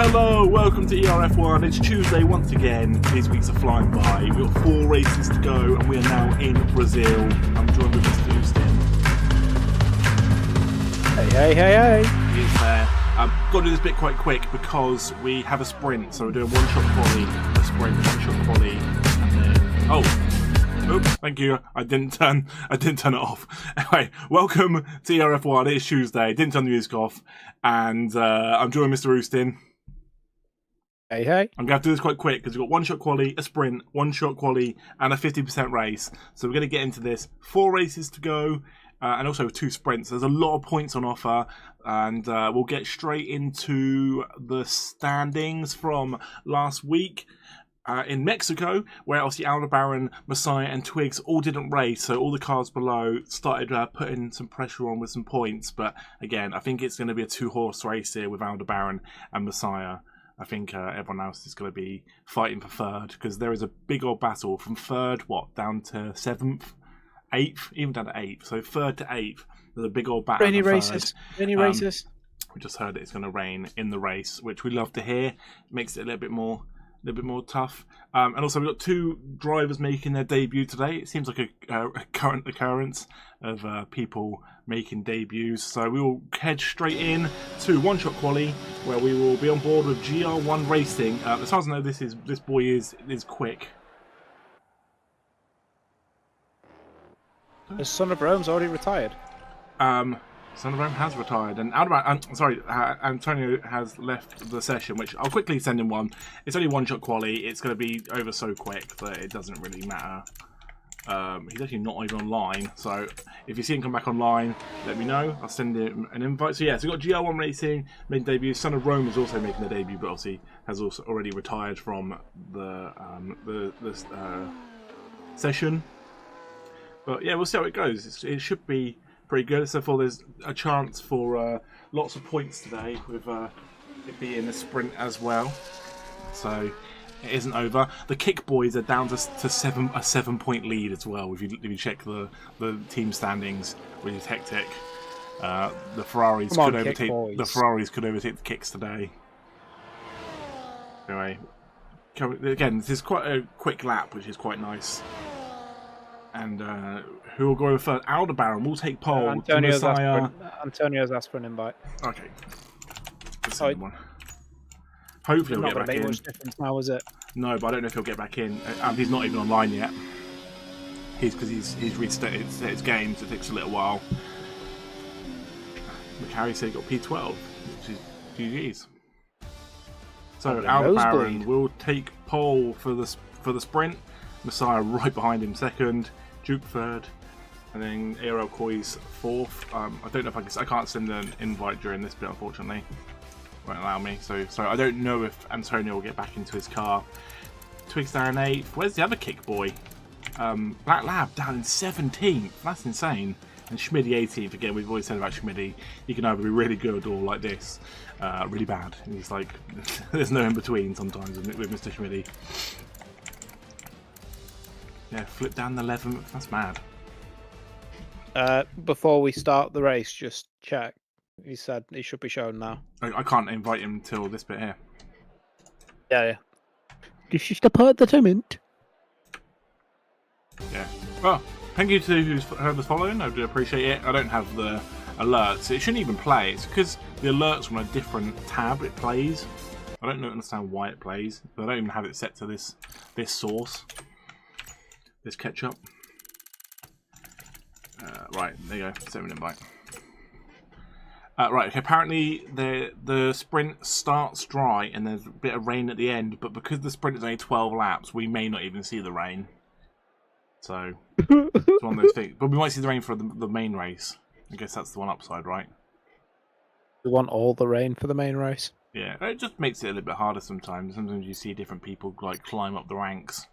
Hello, welcome to ERF1. It's Tuesday once again. These weeks are flying by. We've got 4 races to go and we are now in Brazil. I'm joined with Mr. Houston. Hey. He's there. Got to do this bit quite quick because we have a sprint. So we're doing one-shot quali, a sprint, one-shot quali, and then... Oops, thank you. I didn't turn it off. Anyway, welcome to ERF1. It's Tuesday. Didn't turn the music off. And I'm joined with Mr. Houston. Hey. I'm going to have to do this quite quick because we've got one-shot quali, a sprint, one-shot quali, and a 50% race. So we're going to get into this. 4 races to go, and also 2 sprints. There's a lot of points on offer, and we'll get straight into the standings from last week in Mexico, where obviously Aldebaran, Messiah, and Twigs all didn't race, so all the cars below started putting some pressure on with some points. But again, I think it's going to be a 2-horse race here with Aldebaran and Messiah. I think everyone else is going to be fighting for 3rd, because there is a big old battle from 3rd, down to 7th, 8th, even down to 8th. So 3rd to 8th, there's a big old battle. Rainy races. We just heard it's going to rain in the race, which we love to hear. It makes it a little bit more tough. And also we've got 2 drivers making their debut today. It seems like a current occurrence of people making debuts. So we will head straight in to one-shot quali, where we will be on board with GR1 Racing. As far as I know, this boy is quick. The son of Rome's already retired. Son of Rome has retired, and Antonio has left the session, which I'll quickly send him one. It's only one-shot quali. It's going to be over so quick that it doesn't really matter. He's actually not even online, so if you see him come back online, let me know. I'll send him an invite. So yeah, so we've got GR1 Racing making debut. Son of Rome is also making their debut, but obviously has also already retired from the session. But yeah, we'll see how it goes. It should be pretty good. So far, there's a chance for lots of points today, with it being a sprint as well. So it isn't over. The Kick Boys are down to a 7-point lead as well. If you check the team standings, which is hectic. The Ferraris could overtake the Kicks today. Anyway, again, this is quite a quick lap, which is quite nice. And who will go first? Aldebaran will take pole. Antonio's asked for an invite. Okay. One. Hopefully he'll get back in. Much difference now, is it? No, but I don't know if he'll get back in. He's not even online yet. He's restarted his game, so it takes a little while. McCarry said he got P12, which is GG's. So Aldebaran will take pole for the sprint. Messiah right behind him 2nd, Duke 3rd, and then ERF1's 4th. I don't know if I can't send an invite during this bit, unfortunately. Won't allow me. So I don't know if Antonio will get back into his car. Twigs down 8th. Where's the other Kick Boy? Black Lab down in 17th. That's insane. And Schmidty 18th. Again, we've always said about Schmidty, he can either be really good or like this, really bad. And he's like, there's no in between sometimes with Mr. Schmidty. Yeah, flip down the 11th. That's mad. Before we start the race, just check. He said he should be shown now. I can't invite him until this bit here. Yeah. This is the part that I meant. Yeah. Well, thank you to whoever's following. I do appreciate it. I don't have the alerts. It shouldn't even play. It's because the alerts from a different tab it plays. I don't understand why it plays. But I don't even have it set to this source. This ketchup. Right, there you go. Send me an invite. Right, okay, apparently the sprint starts dry and there's a bit of rain at the end, but because the sprint is only 12 laps, we may not even see the rain. So, it's one of those things. But we might see the rain for the main race. I guess that's the one upside, right? We want all the rain for the main race. Yeah, it just makes it a little bit harder sometimes. Sometimes you see different people like climb up the ranks.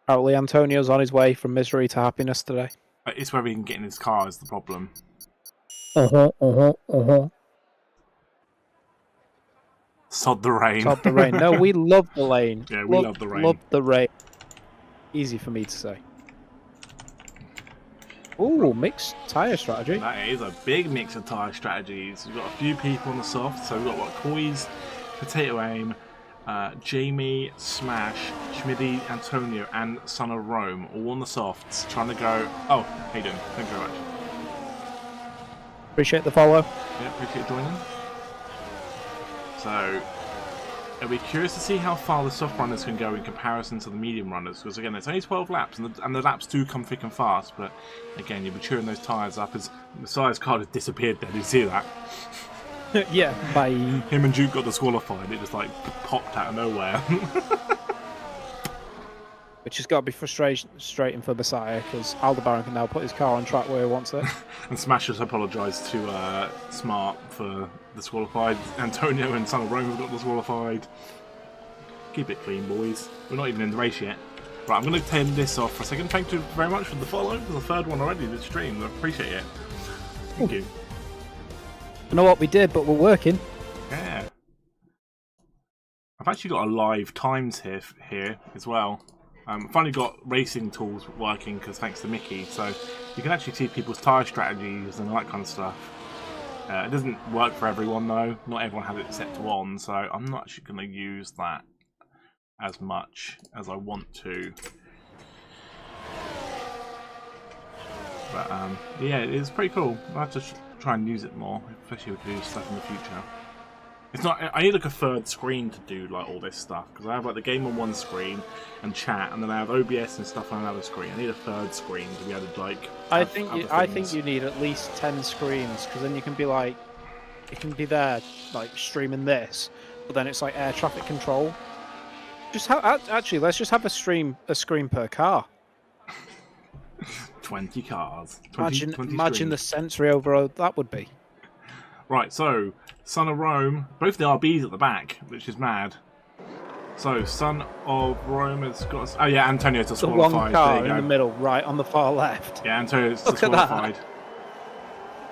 Apparently Antonio's on his way from misery to happiness today. It's whether he can get in his car is the problem. Sod the rain. Sod the rain. No, we love the rain. Yeah, we love the rain. Love the rain. Easy for me to say. Ooh, mixed tyre strategy. That is a big mix of tyre strategies. We've got a few people on the soft, so we've got Coy's, Potato Aim, Jamie, Smash, Schmidty, Antonio, and Son of Rome, all on the softs, trying to go. Oh, how you doing? Thank you very much. Appreciate the follow. Yeah, appreciate joining. So, I'll be curious to see how far the soft runners can go in comparison to the medium runners, because again, it's only 12 laps, and the laps do come thick and fast, but again, you'll be chewing those tyres up as Messiah's car has disappeared there. Did you see that? Yeah, bye. Him and Duke got disqualified, it just like popped out of nowhere. Which has got to be frustrating for Messiah, because Aldebaran can now put his car on track where he wants it. And Smash has apologised to Smart for disqualified. Antonio and Son of Rome have got disqualified. Keep it clean, boys. We're not even in the race yet. Right, I'm going to turn this off for a second. Thank you very much for the follow. For the third one already this stream. I appreciate it. Thank you. I know what we did, but we're working. Yeah. I've actually got a live times here as well. I've finally got racing tools working because thanks to Mickey, so you can actually see people's tyre strategies and all that kind of stuff. It doesn't work for everyone though. Not everyone has it set to on, so I'm not actually going to use that as much as I want to. But yeah, it's pretty cool. I'll have to try and use it more, especially if we do stuff in the future. It's not. I need like a third screen to do like all this stuff because I have like the game on one screen and chat, and then I have OBS and stuff on another screen. I need a third screen to be able to like. I think you need at least 10 screens because then you can be like, you can be there like streaming this, but then it's like air traffic control. Just actually, let's just have a screen per car. 20 cars. 20 imagine screens. the sensory overload that would be. Right, so Son of Rome, both the RBs at the back, which is mad. So Son of Rome has got. Oh yeah, Antonio's disqualified. The one car in the middle, right on the far left. Yeah, Antonio's disqualified.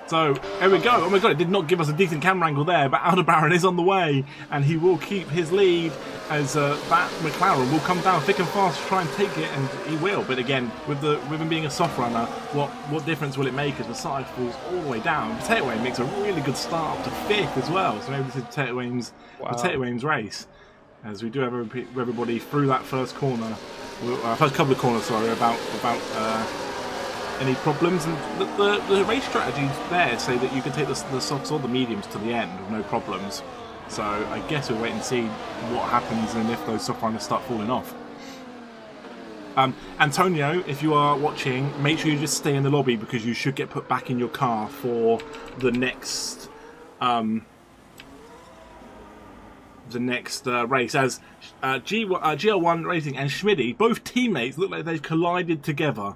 So here we go. Oh my god, it did not give us a decent camera angle there, but Aldebaran is on the way, and he will keep his lead as that McLaren will come down thick and fast to try and take it, and he will. But again, with him being a soft runner, what difference will it make as Messiah falls all the way down? Potato Aim makes a really good start up to 5th as well. So maybe this is Potato Aim's race, as we do have everybody through that first corner, first couple of corners. Sorry, about any problems, and the race strategies there say that you can take the softs or the mediums to the end with no problems. So I guess we'll wait and see what happens and if those soft runners start falling off. Antonio, if you are watching, make sure you just stay in the lobby because you should get put back in your car for the next race, as GL1 Racing and Schmidty, both teammates, look like they've collided together.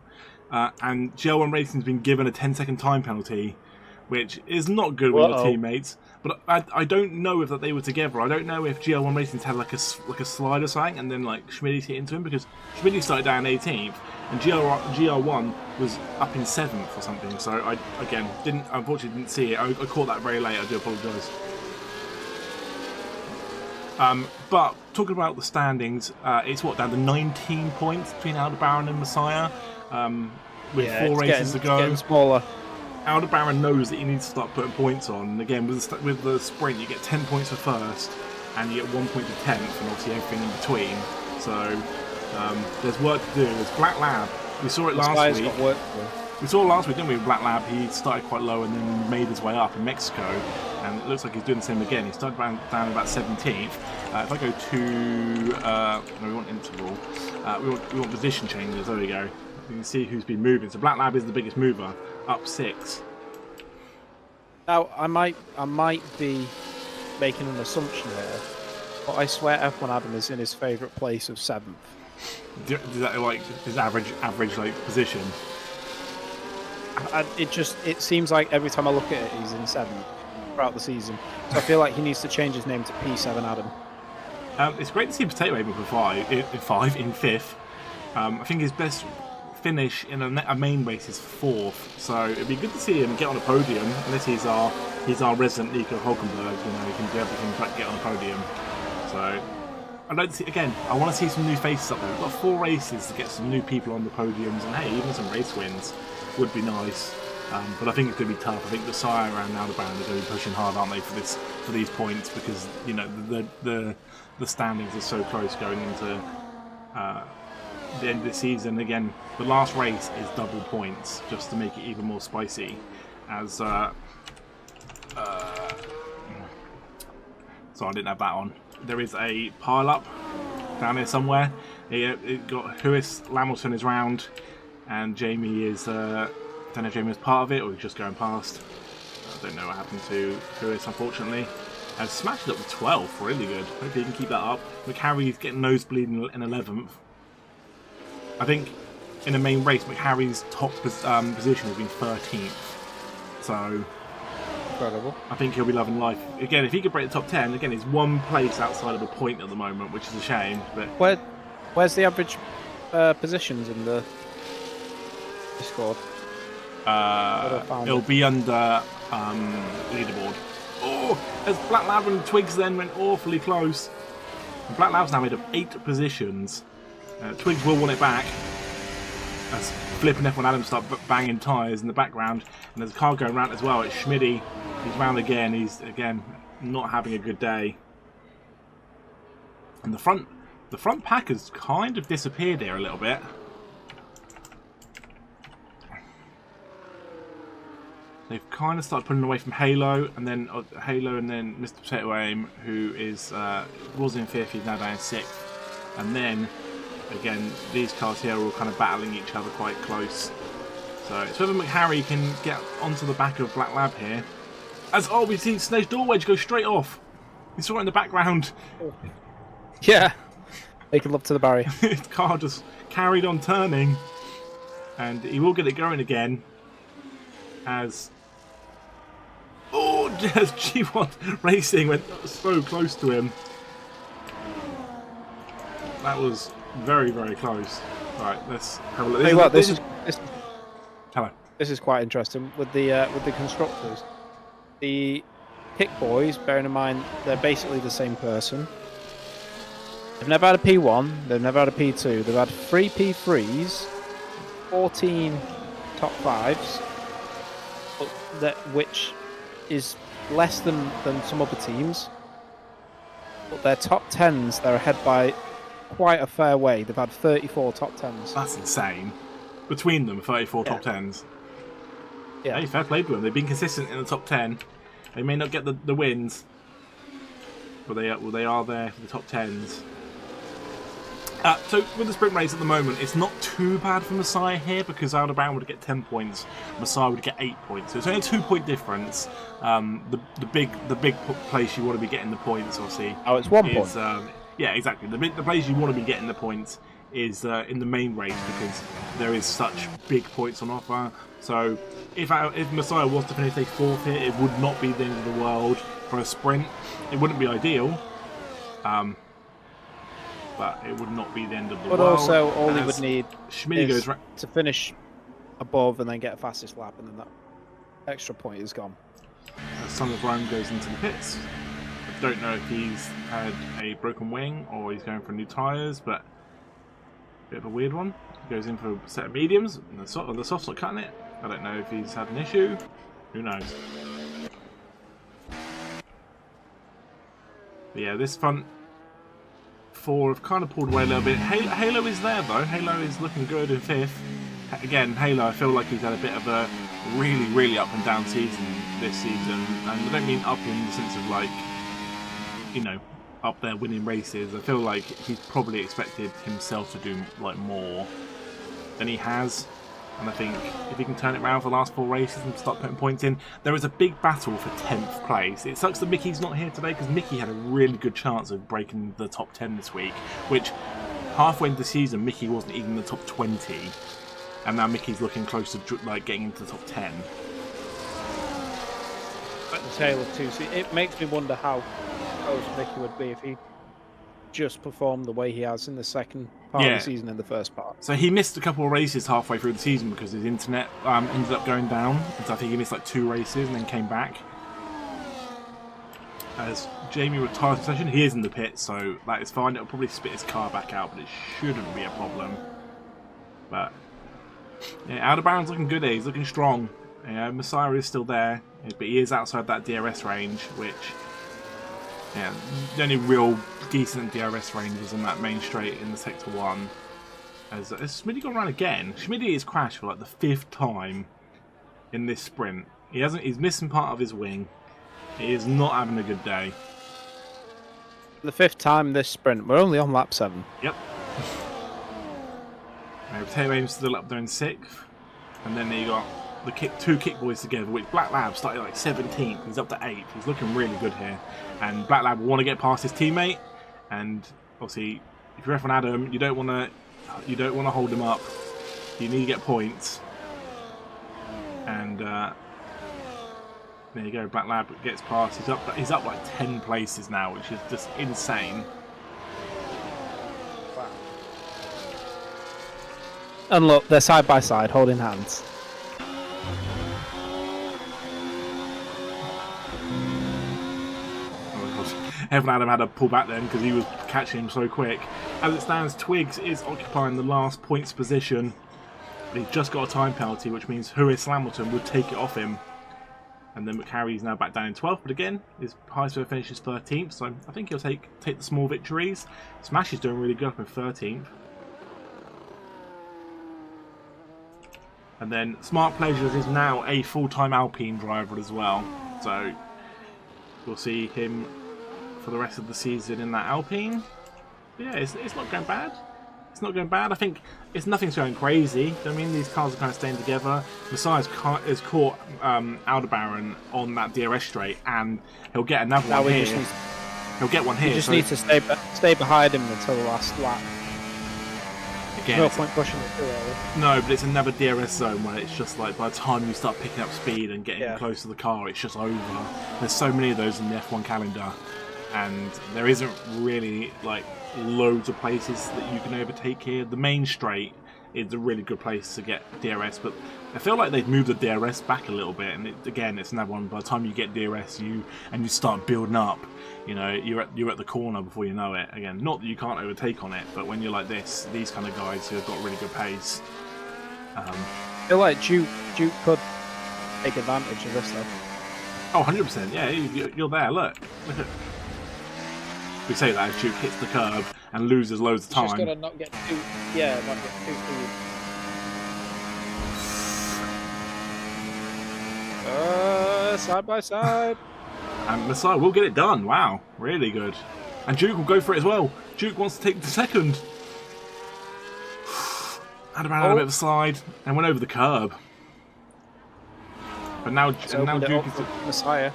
And GL1 Racing's been given a 10-second time penalty, which is not good with your teammates. But I don't know if that they were together. I don't know if GL1 Racing's had like a slide or something, and then like Schmidty's hit into him, because Schmidty started down 18th, and GL1 was up in 7th or something. So I unfortunately didn't see it. I caught that very late. I do apologise. But talking about the standings, it's down to 19 points between Aldebaran and Messiah. With 4 races to go. It's getting smaller. Aldebaran knows that he needs to start putting points on. And again, with the sprint, you get 10 points for first, and you get 1 point for 10th, and obviously everything in between. So there's work to do. There's Black Lab. We saw it last week. Got work to do. We saw it last week, didn't we? With Black Lab, he started quite low and then made his way up in Mexico, and it looks like he's doing the same again. He started down about 17th. If I go to, we want interval. We want position changes. There we go. You can see who's been moving. So Black Lab is the biggest mover, up 6. Now I might be making an assumption here, but I swear F1 Adam is in his favourite place of 7th. Is that like his average like position? It seems like every time I look at it, he's in 7th throughout the season. So I feel like he needs to change his name to P7 Adam. It's great to see Potato Aim in 5th. I think his best finish in a main race is 4th, so it'd be good to see him get on a podium. Unless he's our resident Nico Hulkenberg, he can do everything but get on a podium. So I don't see, again, I want to see some new faces up there. We've got 4 races to get some new people on the podiums, and hey, even some race wins would be nice. But I think it's going to be tough. I think the Sire and Aldebaran are going to be pushing hard, aren't they, for these points, because you know the standings are so close going into the end of the season. Again, the last race is double points, just to make it even more spicy. As so I didn't have that on. There is a pile up down here somewhere. It got Huis Lamilton is round, and Jamie is. I don't know if Jamie was part of it or he's just going past. I don't know what happened to Huis, unfortunately. And smashed it up to 12th, really good. Hopefully he can keep that up. McHarry's getting nosebleed in 11th. I think in the main race, McHarry's top position has been 13th. So incredible. I think he'll be loving life. Again, if he could break the top 10, again, he's one place outside of a point at the moment, which is a shame. But where's the average positions in the Discord? It'll be under leaderboard. Oh, as Black Lab and Twigs then went awfully close. Black Lab's now made up 8 positions. Twigs will want it back. As Flip and F1 Adam start banging tyres in the background. And there's a car going round as well. It's Schmidty. He's round again. He's, again, not having a good day. And the front pack has kind of disappeared here a little bit. They've kind of started pulling away from Halo, and then Mr. Potato Aim, who is was in 5th, he's now down in 6th. And then, again, these cars here are all kind of battling each other quite close. So it's whether McHarry can get onto the back of Black Lab here. We see Snedge Door Wedge go straight off. We saw it in the background. Yeah, making love to the barrier. His car just carried on turning, and he will get it going again. As just G1 Racing went so close to him. That was very, very close. Right, let's have a look. Tell you what, this is hello. This is quite interesting with the constructors. The Pick Boys, bearing in mind they're basically the same person. They've never had a P1. They've never had a P2. They've had 3 P3s, 14 top 5s. Which is less than some other teams, but their top 10s, they're ahead by quite a fair way. They've had 34 top 10s. That's insane. Between them, 34 top 10s. Yeah. Hey, fair play to them. They've been consistent in the top 10. They may not get the wins, but they are there for the top 10s. So with the sprint race at the moment, it's not too bad for Messiah here because Aldebaran would get 10 points, Messiah would get 8 points. So it's only a 2-point difference. The big place you want to be getting the points, obviously. Oh, it's 1 point. Yeah, exactly. The place you want to be getting the points is in the main race because there is such big points on offer. So if Messiah was to finish a 4th here, it would not be the end of the world for a sprint. It wouldn't be ideal. But it would not be the end of the world. But also, all he would need is to finish above and then get a fastest lap, and then that extra point is gone. Son of Rome goes into the pits. I don't know if he's had a broken wing or he's going for new tyres, but a bit of a weird one. He goes in for a set of mediums, and the softs are cutting it. I don't know if he's had an issue. Who knows? But yeah, this front 4 have kind of pulled away a little bit. Halo is there though. Halo is looking good in 5th. Again, Halo, I feel like he's had a bit of a really, really up and down season this season. And I don't mean up in the sense of like, you know, up there winning races. I feel like he's probably expected himself to do like more than he has. And I think if he can turn it around for the last 4 races and start putting points in, there is a big battle for 10th place. It sucks that Mickey's not here today because Mickey had a really good chance of breaking the top 10 this week, which halfway into the season, Mickey wasn't even in the top 20. And now Mickey's looking close to like getting into the top 10. At the tail of 2, it makes me wonder how close Mickey would be if he just performed the way he has in the second part of the season in the first part. So he missed a couple of races halfway through the season because his internet ended up going down. And so I think he missed like 2 races and then came back. as Jamie retires from session. He is in the pit, so that is fine. It'll probably spit his car back out, but it shouldn't be a problem. But yeah, Aldebaran's looking good here. He's looking strong. Yeah, Messiah is still there, but he is outside that DRS range, which, yeah, the only real decent DRS range is on that main straight in the Sector 1. Has Schmitty gone around again? Schmitty has crashed for like the 5th time in this sprint. He's missing part of his wing. He is not having a good day. The 5th time this sprint. We're only on lap 7. Yep. Potato Aim's still up there in 6th. And then you got the two kick boys together, which Black Lab started like 17th. He's up to 8th. He's looking really good here. And Black Lab will want to get past his teammate. And obviously, if you're F1 Adam, you don't want to hold him up. You need to get points. And there you go. Black Lab gets past. He's up like 10 places now, which is just insane. Wow. And look, they're side by side, holding hands. F1 Adam had to pull back then because he was catching him so quick. As it stands, Twigs is occupying the last points position. But he's just got a time penalty, which means Horace Lamilton would take it off him. And then McCarry's now back down in 12th, but again, his highest ever finish is 13th, so I think he'll take the small victories. Smash is doing really good up in 13th. And then Smart Pleasures is now a full-time Alpine driver as well, so we'll see him for the rest of the season in that Alpine. But yeah, it's not going bad. It's not going bad. I think nothing's going crazy. I mean, these cars are kind of staying together. Messiah's has caught Aldebaran on that DRS straight, and he'll get another one here. He'll get one here. You just need to stay behind him until the last lap. Again, no point pushing it too early. No, but it's another DRS zone where it's just like by the time you start picking up speed and getting close to the car, it's just over. There's so many of those in the F1 calendar, and there isn't really like loads of places that you can overtake here. The main straight is a really good place to get DRS, but I feel like they've moved the DRS back a little bit, and again, it's another one. By the time you get DRS, you start building up. You know, you're at the corner before you know it. Again, not that you can't overtake on it, but when you're like this, these kind of guys who have got really good pace. I feel like Duke could take advantage of this though. Oh, 100%. Yeah, you're there. Look at. We say that as Duke hits the curb and loses loads of time. Just gotta not get too, not get too speed. Side by side. And Messiah will get it done. Wow, really good. And Duke will go for it as well. Duke wants to take the second. Had a bit of a slide and went over the curb. But now Duke is Messiah.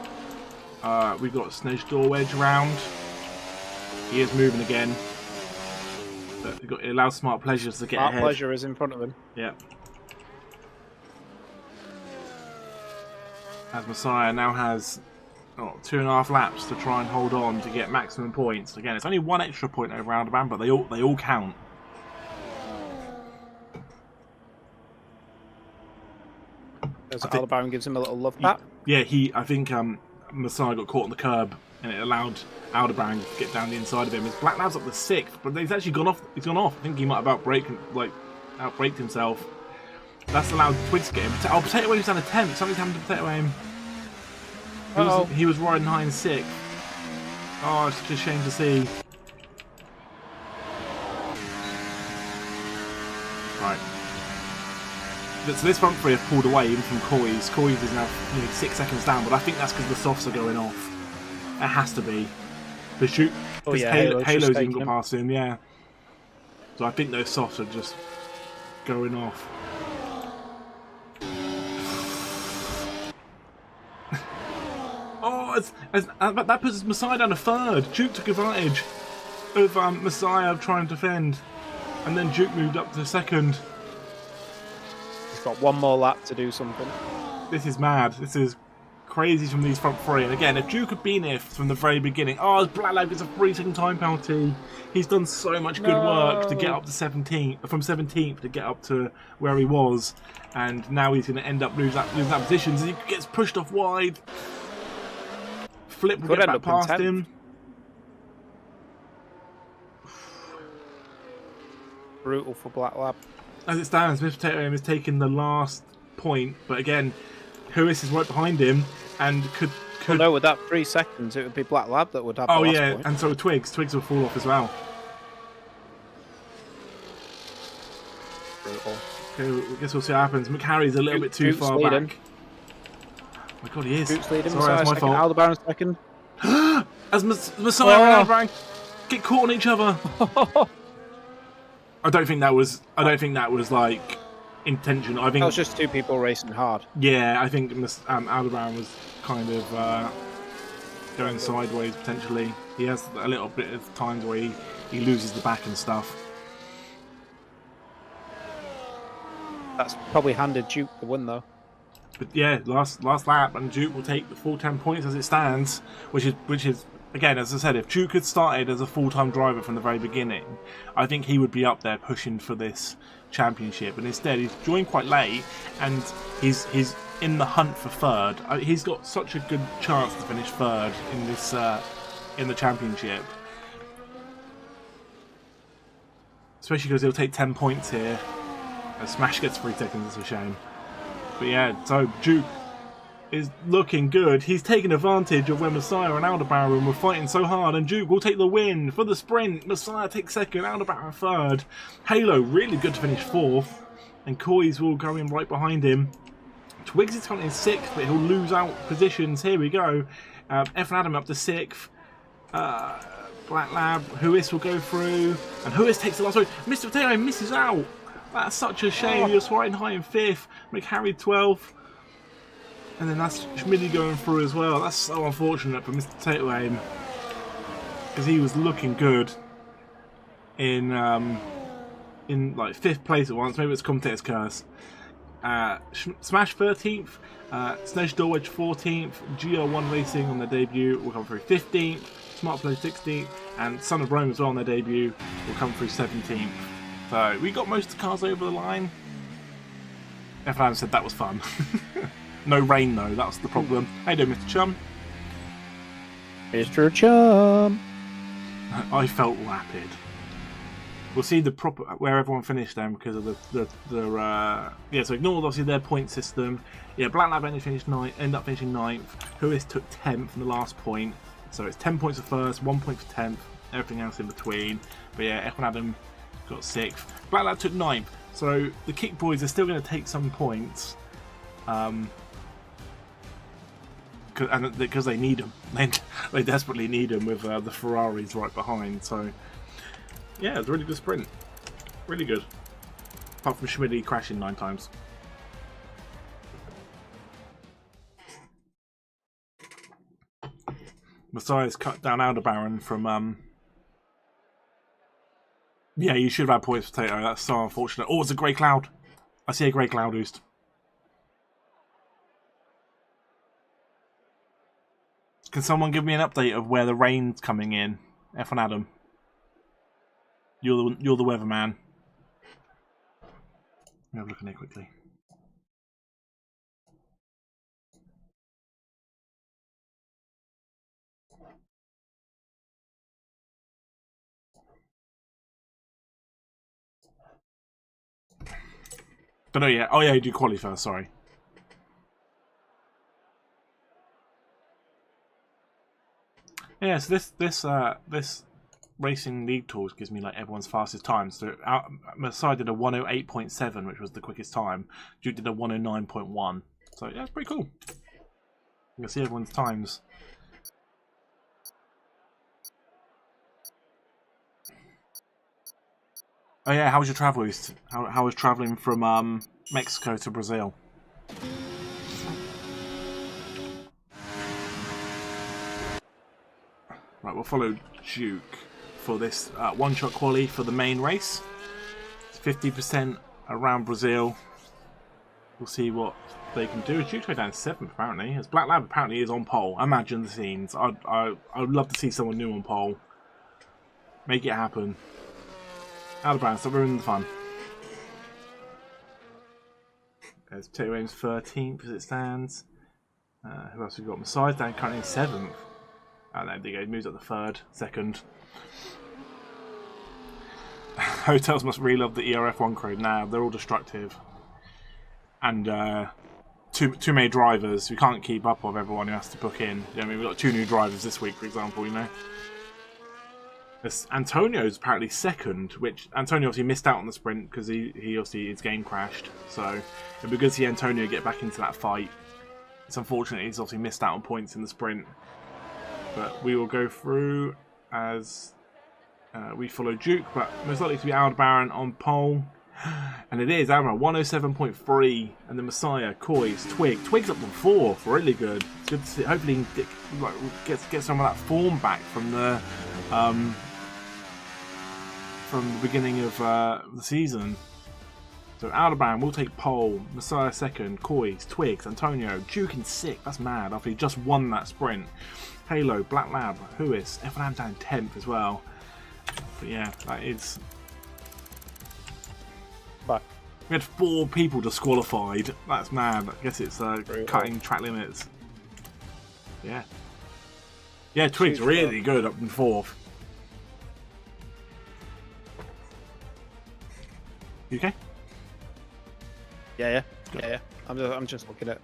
We've got Snedge door wedge round. He is moving again. But it allows Smart Pleasures to get ahead. Smart Pleasure is in front of him. Yeah. As Messiah now has 2.5 laps to try and hold on to get maximum points. Again, it's only one extra point over Aldebaran, but they all count. Aldebaran gives him a little love tap. Yeah, I think Messiah got caught on the curb, and it allowed Aldebaran to get down the inside of him. His Black Lab's up to 6th, but he's actually gone off. He's gone off. I think he might have outbraked himself. That's allowed Twigs to get him. Oh, Potato Aim's down to 10th. Something's happened to Potato Aim. He was riding high in 6th. Oh, it's such a shame to see. Right. So this front three have pulled away even from Coy's. Coy's is now nearly 6 seconds down, but I think that's because the softs are going off. It has to be. Halo's even got past him, yeah. So I think those softs are just going off. That puts Messiah down to 3rd. Duke took advantage of Messiah trying to defend, and then Duke moved up to 2nd. He's got one more lap to do something. This is mad. This is crazy from these front three. And again, if Duke had been here from the very beginning, Black Lab gets a 3-second time penalty. He's done so much good work to get up to 17th, from 17th to get up to where he was, and now he's going to end up losing that position. So he gets pushed off wide. Flip will Could get end back up in past 10th. him. Brutal for Black Lab. As it stands, Mr. Potato Aim is taking the last point, but again, Huis is right behind him and could. Well, no, with that 3 seconds, it would be Black Lab that would have the last point. And so Twigs. Twigs will fall off as well. Brutal. Okay, I guess we'll see what happens. McHarry's a little bit too far leading. back. Oh my god, he is. Duke's leading. Sorry, that's my second. fault. Aldebaran second. As Messiah and Aldebaran get caught on each other. I don't think that was like intentional. I think That was just 2 people racing hard. Yeah, I think Aldebaran was kind of going sideways potentially. He has a little bit of times where he loses the back and stuff. That's probably handed Duke the win though. But yeah, last lap, and Duke will take the full 10 points as it stands, which is again, as I said, if Duke had started as a full-time driver from the very beginning, I think he would be up there pushing for this championship. And instead, he's joined quite late, and he's in the hunt for third. He's got such a good chance to finish third in this in the championship, especially because he'll take 10 points here. Smash gets 3 seconds. It's a shame. But yeah, so Duke is looking good. He's taking advantage of when Messiah and Aldebaran were fighting so hard, and Duke will take the win for the sprint. Messiah takes second, Aldebaran third. Halo really good to finish 4th, and Coys will go in right behind him. Twigs is coming in 6th, but he'll lose out positions. Here we go. F and Adam up to 6th. Black Lab, Huis will go through, and Huis takes the last one. Mr. Potato misses out. That's such a shame. He was riding high in 5th, McHarry 12th. And then that's Schmidty going through as well. That's so unfortunate for Mr. Potato Aim, because he was looking good in like 5th place at once. Maybe it's commentator's curse. Smash 13th, Snesh Dorwedge 14th, GR1 Racing on their debut will come through 15th, Smart Play 16th, and Son of Rome as well on their debut will come through 17th. So we got most of the cars over the line. F1 said that was fun. No rain though, that's the problem. How you doing, Mr. Chum? Mr. Chum. I felt rapid. We'll see the proper where everyone finished then because of the yeah. So ignore obviously their point system. Yeah, Black Lab ended up finishing 9th. Huis took 10th in the last point. So it's 10 points for first, 1 point for 10th, everything else in between. But yeah, F1 Adam got 6th. Black Lab took 9th. So the Kick Boys are still going to take some points. Because they need them. They desperately need them with the Ferraris right behind. So yeah, it's a really good sprint. Really good. Apart from Schmidty crashing 9 times. Messiah's cut down Aldebaran from yeah, you should have had points, Potato. That's so unfortunate. Oh, it's a grey cloud. I see a grey cloud oost. Can someone give me an update of where the rain's coming in? F1 Adam. You're the weatherman. Let me have a look in there quickly. Don't know yet. Oh yeah, you do quali first. Sorry. Yeah, so this racing league tools gives me like everyone's fastest time. So Messiah did a 108.7, which was the quickest time. Duke did a 109.1. So yeah, it's pretty cool. You can see everyone's times. Oh yeah, how was your travel, East? How was travelling from Mexico to Brazil? Right, we'll follow Duke for this one-shot quali for the main race. It's 50% around Brazil. We'll see what they can do. Duke's way down 7th apparently. As Black Lab apparently is on pole. Imagine the scenes. I would love to see someone new on pole. Make it happen. Aldebaran, stop ruining the fun. There's Potato Aim's 13th as it stands. Who else we got? Messiah's down currently in 7th. And there you go, he moves up to third, second. Hotels must really love the ERF1 crew. Nah, they're all destructive. And too many drivers. We can't keep up with everyone who has to book in. I mean, we've got 2 new drivers this week, for example, you know. Antonio's apparently second, which Antonio obviously missed out on the sprint because he obviously his game crashed. So it'd be good to see Antonio get back into that fight. It's unfortunate he's obviously missed out on points in the sprint. But we will go through as we follow Duke, but most likely to be Aldebaran on pole. And it is Aldebaran 107.3, and the Messiah, Coys, Twig's up to 4th, really good. It's good to see. Hopefully he can get some of that form back from the beginning of the season. So Aldebaran will take pole, Messiah second, Coys, Twigs, Antonio, Duke in 6th. That's mad after he just won that sprint. Halo, Black Lab, Whois, F1 down 10th as well. But yeah, that is. But we had 4 people disqualified. That's mad. I guess it's cutting track limits. Yeah. Yeah, Twig's really good up in 4th. You okay? Yeah. I'm just looking at.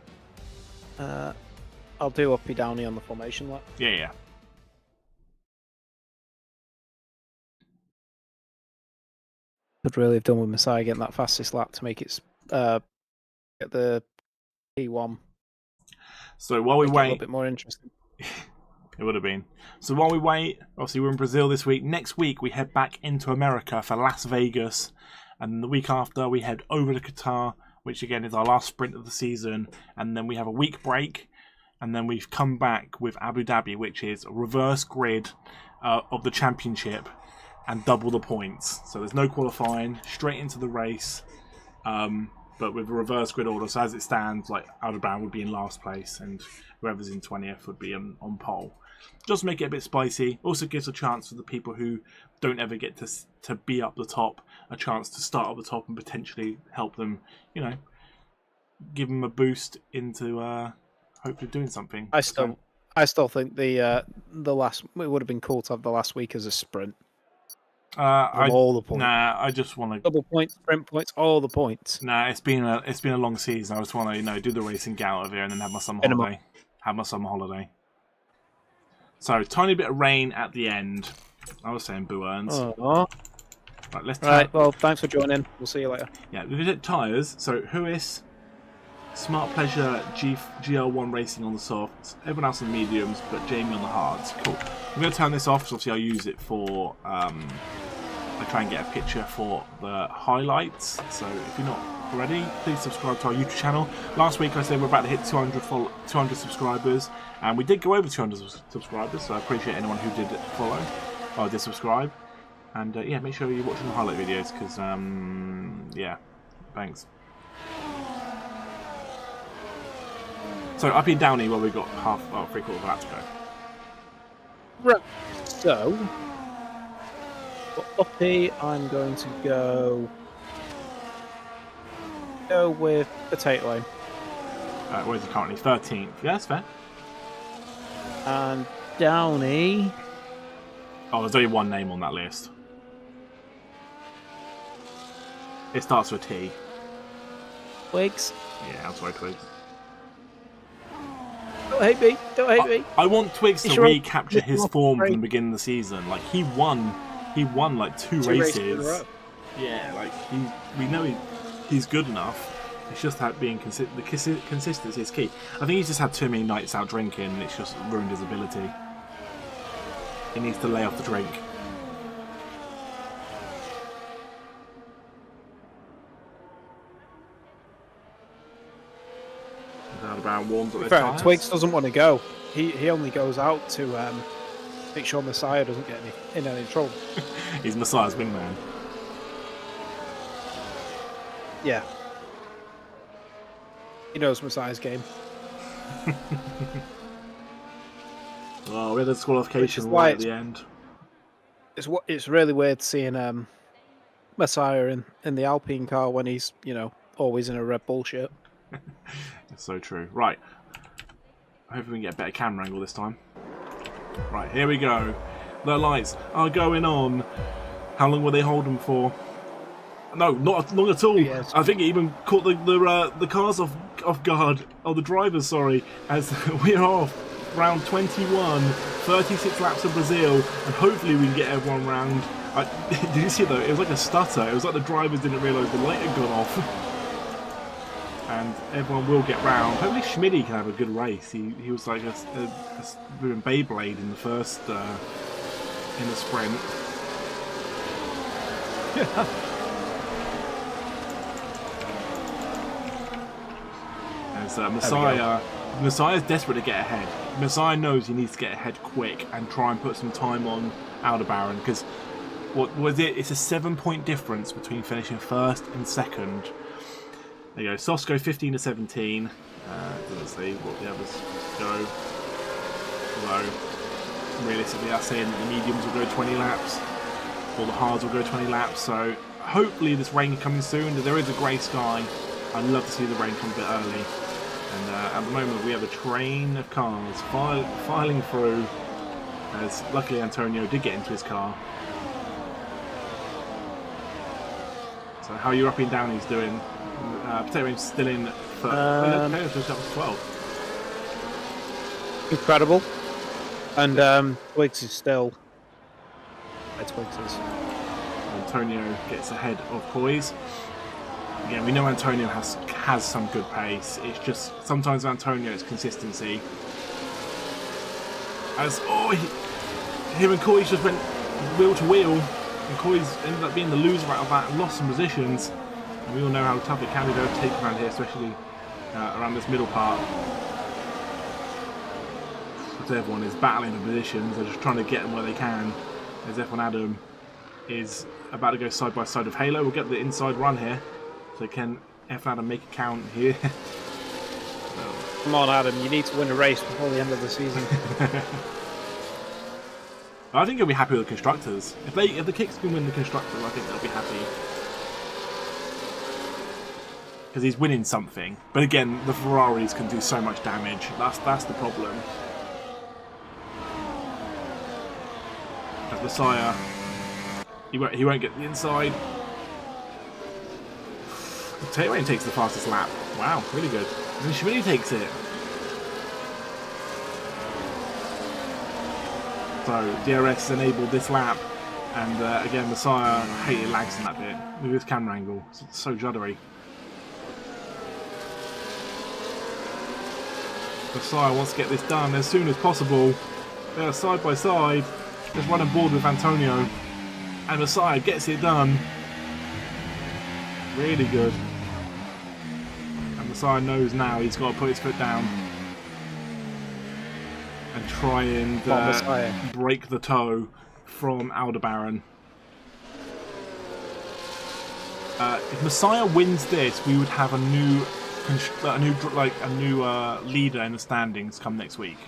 I'll do uppy downy on the formation lap. Yeah. Could really have done with Messiah getting that fastest lap to make it get the P1. So while we wait, a little bit more interesting. It would have been. So while we wait, obviously we're in Brazil this week. Next week we head back into America for Las Vegas, and the week after we head over to Qatar, which again is our last sprint of the season, and then we have a week break, and then we've come back with Abu Dhabi, which is a reverse grid of the championship and double the points. So there's no qualifying, straight into the race, but with a reverse grid order. So as it stands, like Aldebaran would be in last place, and whoever's in 20th would be on pole. Just make it a bit spicy. Also gives a chance for the people who don't ever get to be up the top, a chance to start up the top and potentially help them, you know, give them a boost into hopefully doing something. I still think the last, it would have been cool to have the last week as a sprint. All the points. Nah, I just want to double points, sprint points, all the points. Nah, it's been a long season. I just want to do the racing, get out of here, and then have my summer holiday. Have my summer holiday. So tiny bit of rain at the end. I was saying boo earns. Right, let's. Right. Well, thanks for joining. We'll see you later. Yeah, we visit tyres. So Whois, Smart Pleasure, GL1 Racing on the softs. Everyone else on the mediums, but Jamie on the hards. Cool. I'm going to turn this off because obviously I use it for. I try and get a picture for the highlights. So if you're not already, please subscribe to our YouTube channel. Last week I said we're about to hit 200 subscribers, and we did go over 200 subscribers. So I appreciate anyone who did follow or did subscribe. And yeah, make sure you're watching the highlight videos because yeah, thanks. So up in Downey, where we got 3/4 of a lap to go. Right. So for uppy, I'm going to go with Potato Lane. Where is he currently? 13th. Yeah, that's fair. And Downey. Oh, there's only one name on that list. It starts with T. Twigs. Yeah, I'm sorry, Twigs. Don't hate me. Don't hate me. I want Twigs to recapture his form from the beginning of the season. Like he won like two races. Yeah, like we know he's good enough. It's just that being the consistency is key. I think he's just had too many nights out drinking, and it's just ruined his ability. He needs to lay off the drink. Warms up his Twigs doesn't want to go. He only goes out to make sure Messiah doesn't get in any trouble. He's Messiah's wingman. Yeah. He knows Messiah's game. Oh, we had a disqualification right at the end. It's really weird seeing Messiah in the Alpine car when he's, always in a Red Bull shirt. It's so true. Right. Hopefully we can get a better camera angle this time. Right, here we go. The lights are going on. How long will they hold them for? No, not long at all. Yes. I think it even caught the cars off guard. Oh, the drivers, sorry. As we're off round 21, 36 laps of Brazil, and hopefully we can get everyone round. Did you see it though? It was like a stutter. It was like the drivers didn't realise the light had gone off. And everyone will get round. Hopefully Schmidty can have a good race. He was like a Beyblade in the first in the sprint. As Messiah's desperate to get ahead. Messiah knows he needs to get ahead quick and try and put some time on Aldebaran, because what was it? It's a 7-point difference between finishing first and second. There you go. Softs go 15 to 17. Doesn't say what the others go. Although realistically, that's saying that the mediums will go 20 laps, or the hards will go 20 laps. So hopefully this rain coming soon. There is a grey sky. I'd love to see the rain come a bit early. And at the moment we have a train of cars filing through. As luckily Antonio did get into his car. So how are you up and down he's doing? Potato Rain's still in first. Potato just up to 12. Incredible. And Twigs is still. Twigs is. Antonio gets ahead of Poise. Again, we know Antonio has some good pace. It's just sometimes Antonio's consistency. As him and Coy's just went wheel to wheel, and Coy's ended up being the loser out of that and lost some positions. And we all know how tough it can be to overtake around here, especially around this middle part. But everyone is battling for positions. They're just trying to get them where they can. As F1 Adam is about to go side by side with Halo. We'll get the inside run here. So can F1 Adam make a count here? Come on, Adam, you need to win a race before the end of the season. I think he'll be happy with the constructors. If the Kicks can win the constructors, I think they'll be happy. Because he's winning something. But again, the Ferraris can do so much damage. That's the problem. As Messiah, he won't get the inside. Potato Rain takes the fastest lap. Wow, really good. And then Schmidty takes it. So DRS has enabled this lap, and again Messiah hated lags in that bit. Look at this camera angle, it's so juddery. Messiah wants to get this done as soon as possible. They're side by side, just running board with Antonio, and Messiah gets it done. Really good. And Messiah knows now he's got to put his foot down and try and break the toe from Aldebaran. If Messiah wins this, we would have a new leader in the standings come next week.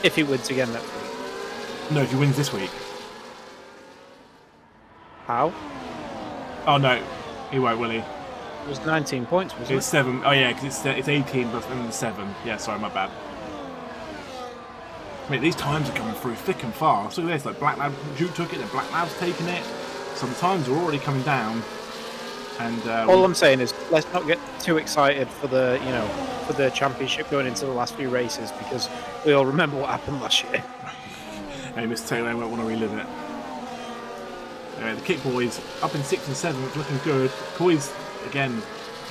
If he wins again next week. No, if he wins this week. How? Oh no, he won't, will he? It was 19 points, wasn't it? It's 7. Oh yeah, because it's 18 plus then 7. Yeah, sorry, my bad. Mate, these times are coming through thick and fast. Look at this, like Black Lab, Duke took it, and Black Lab's taking it. So the times are already coming down. And all I'm saying is, let's not get too excited for the championship going into the last few races, because we all remember what happened last year. Hey, Mr. Taylor won't want to relive it. Anyway, the Kick Boys up in 6th and 7th, looking good. Boys again,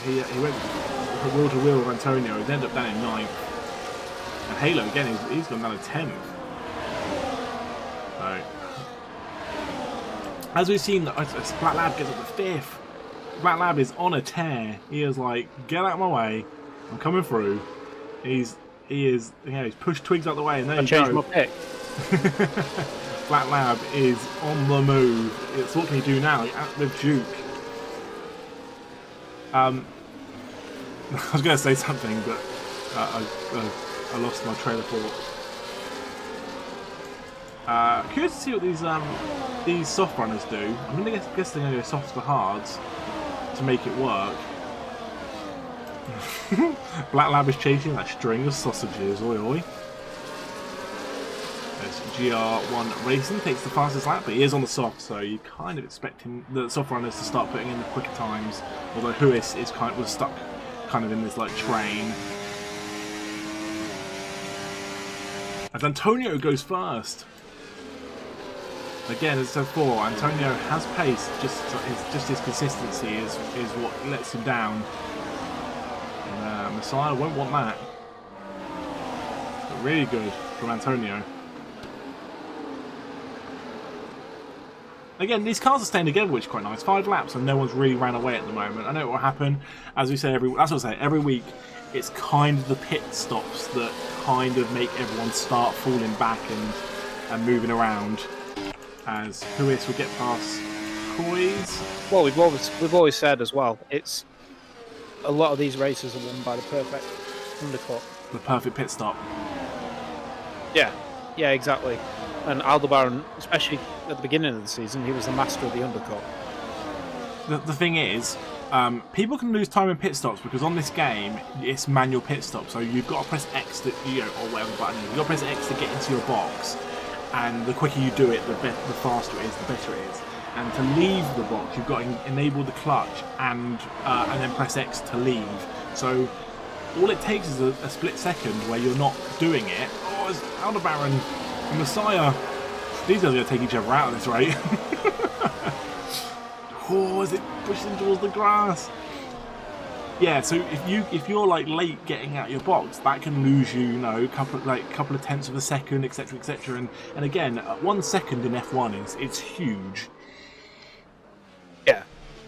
he went wheel to wheel with Antonio. He's ended up down in 9th. And Halo again, he's gone down to 10th. So, as we've seen, Black Lab gets up to 5th. Black Lab is on a tear. He is like, get out of my way, I'm coming through. He is, he's pushed Twigs out the way, and there you go. I changed my pick. Black Lab is on the move. It's what can he do now? Out with Duke. I was going to say something, but I lost my train of thought. Curious to see what these soft runners do. I'm going to guess they're going to go soft to hards to make it work. Black Lab is chasing that string of sausages. Oi oi. As GR1 Racing takes the fastest lap, but he is on the soft, so you're kind of expecting the soft runners to start putting in the quicker times. Although Huis was stuck kind of in this like train. As Antonio goes first. Again, as I said before, Antonio has pace. Just his consistency is what lets him down. And Messiah won't want that. But really good from Antonio. Again, these cars are staying together, which is quite nice. 5 laps and no one's really ran away at the moment. I know what will happen, as we say every week. It's kind of the pit stops that kind of make everyone start falling back and moving around. As Huis will get past Coys. Well, we've always said as well, it's a lot of these races are won by the perfect undercut. The perfect pit stop. Yeah, exactly. And Aldebaran, especially at the beginning of the season, he was the master of the undercut. The thing is, people can lose time in pit stops because on this game it's manual pit stop. So you've got to press X to, or whatever button it is. You've got to press X to get into your box. And the quicker you do it, the faster it is, the better it is. And to leave the box, you've got to enable the clutch and then press X to leave. So all it takes is a split second where you're not doing it. Oh, it's Aldebaran and Messiah. These guys are going to take each other out at this rate. Oh, is it pushing towards the grass? Yeah, so if you're like late getting out your box, that can lose you, a couple of tenths of a second, etc., etc. And again, 1 second in F1 it's huge.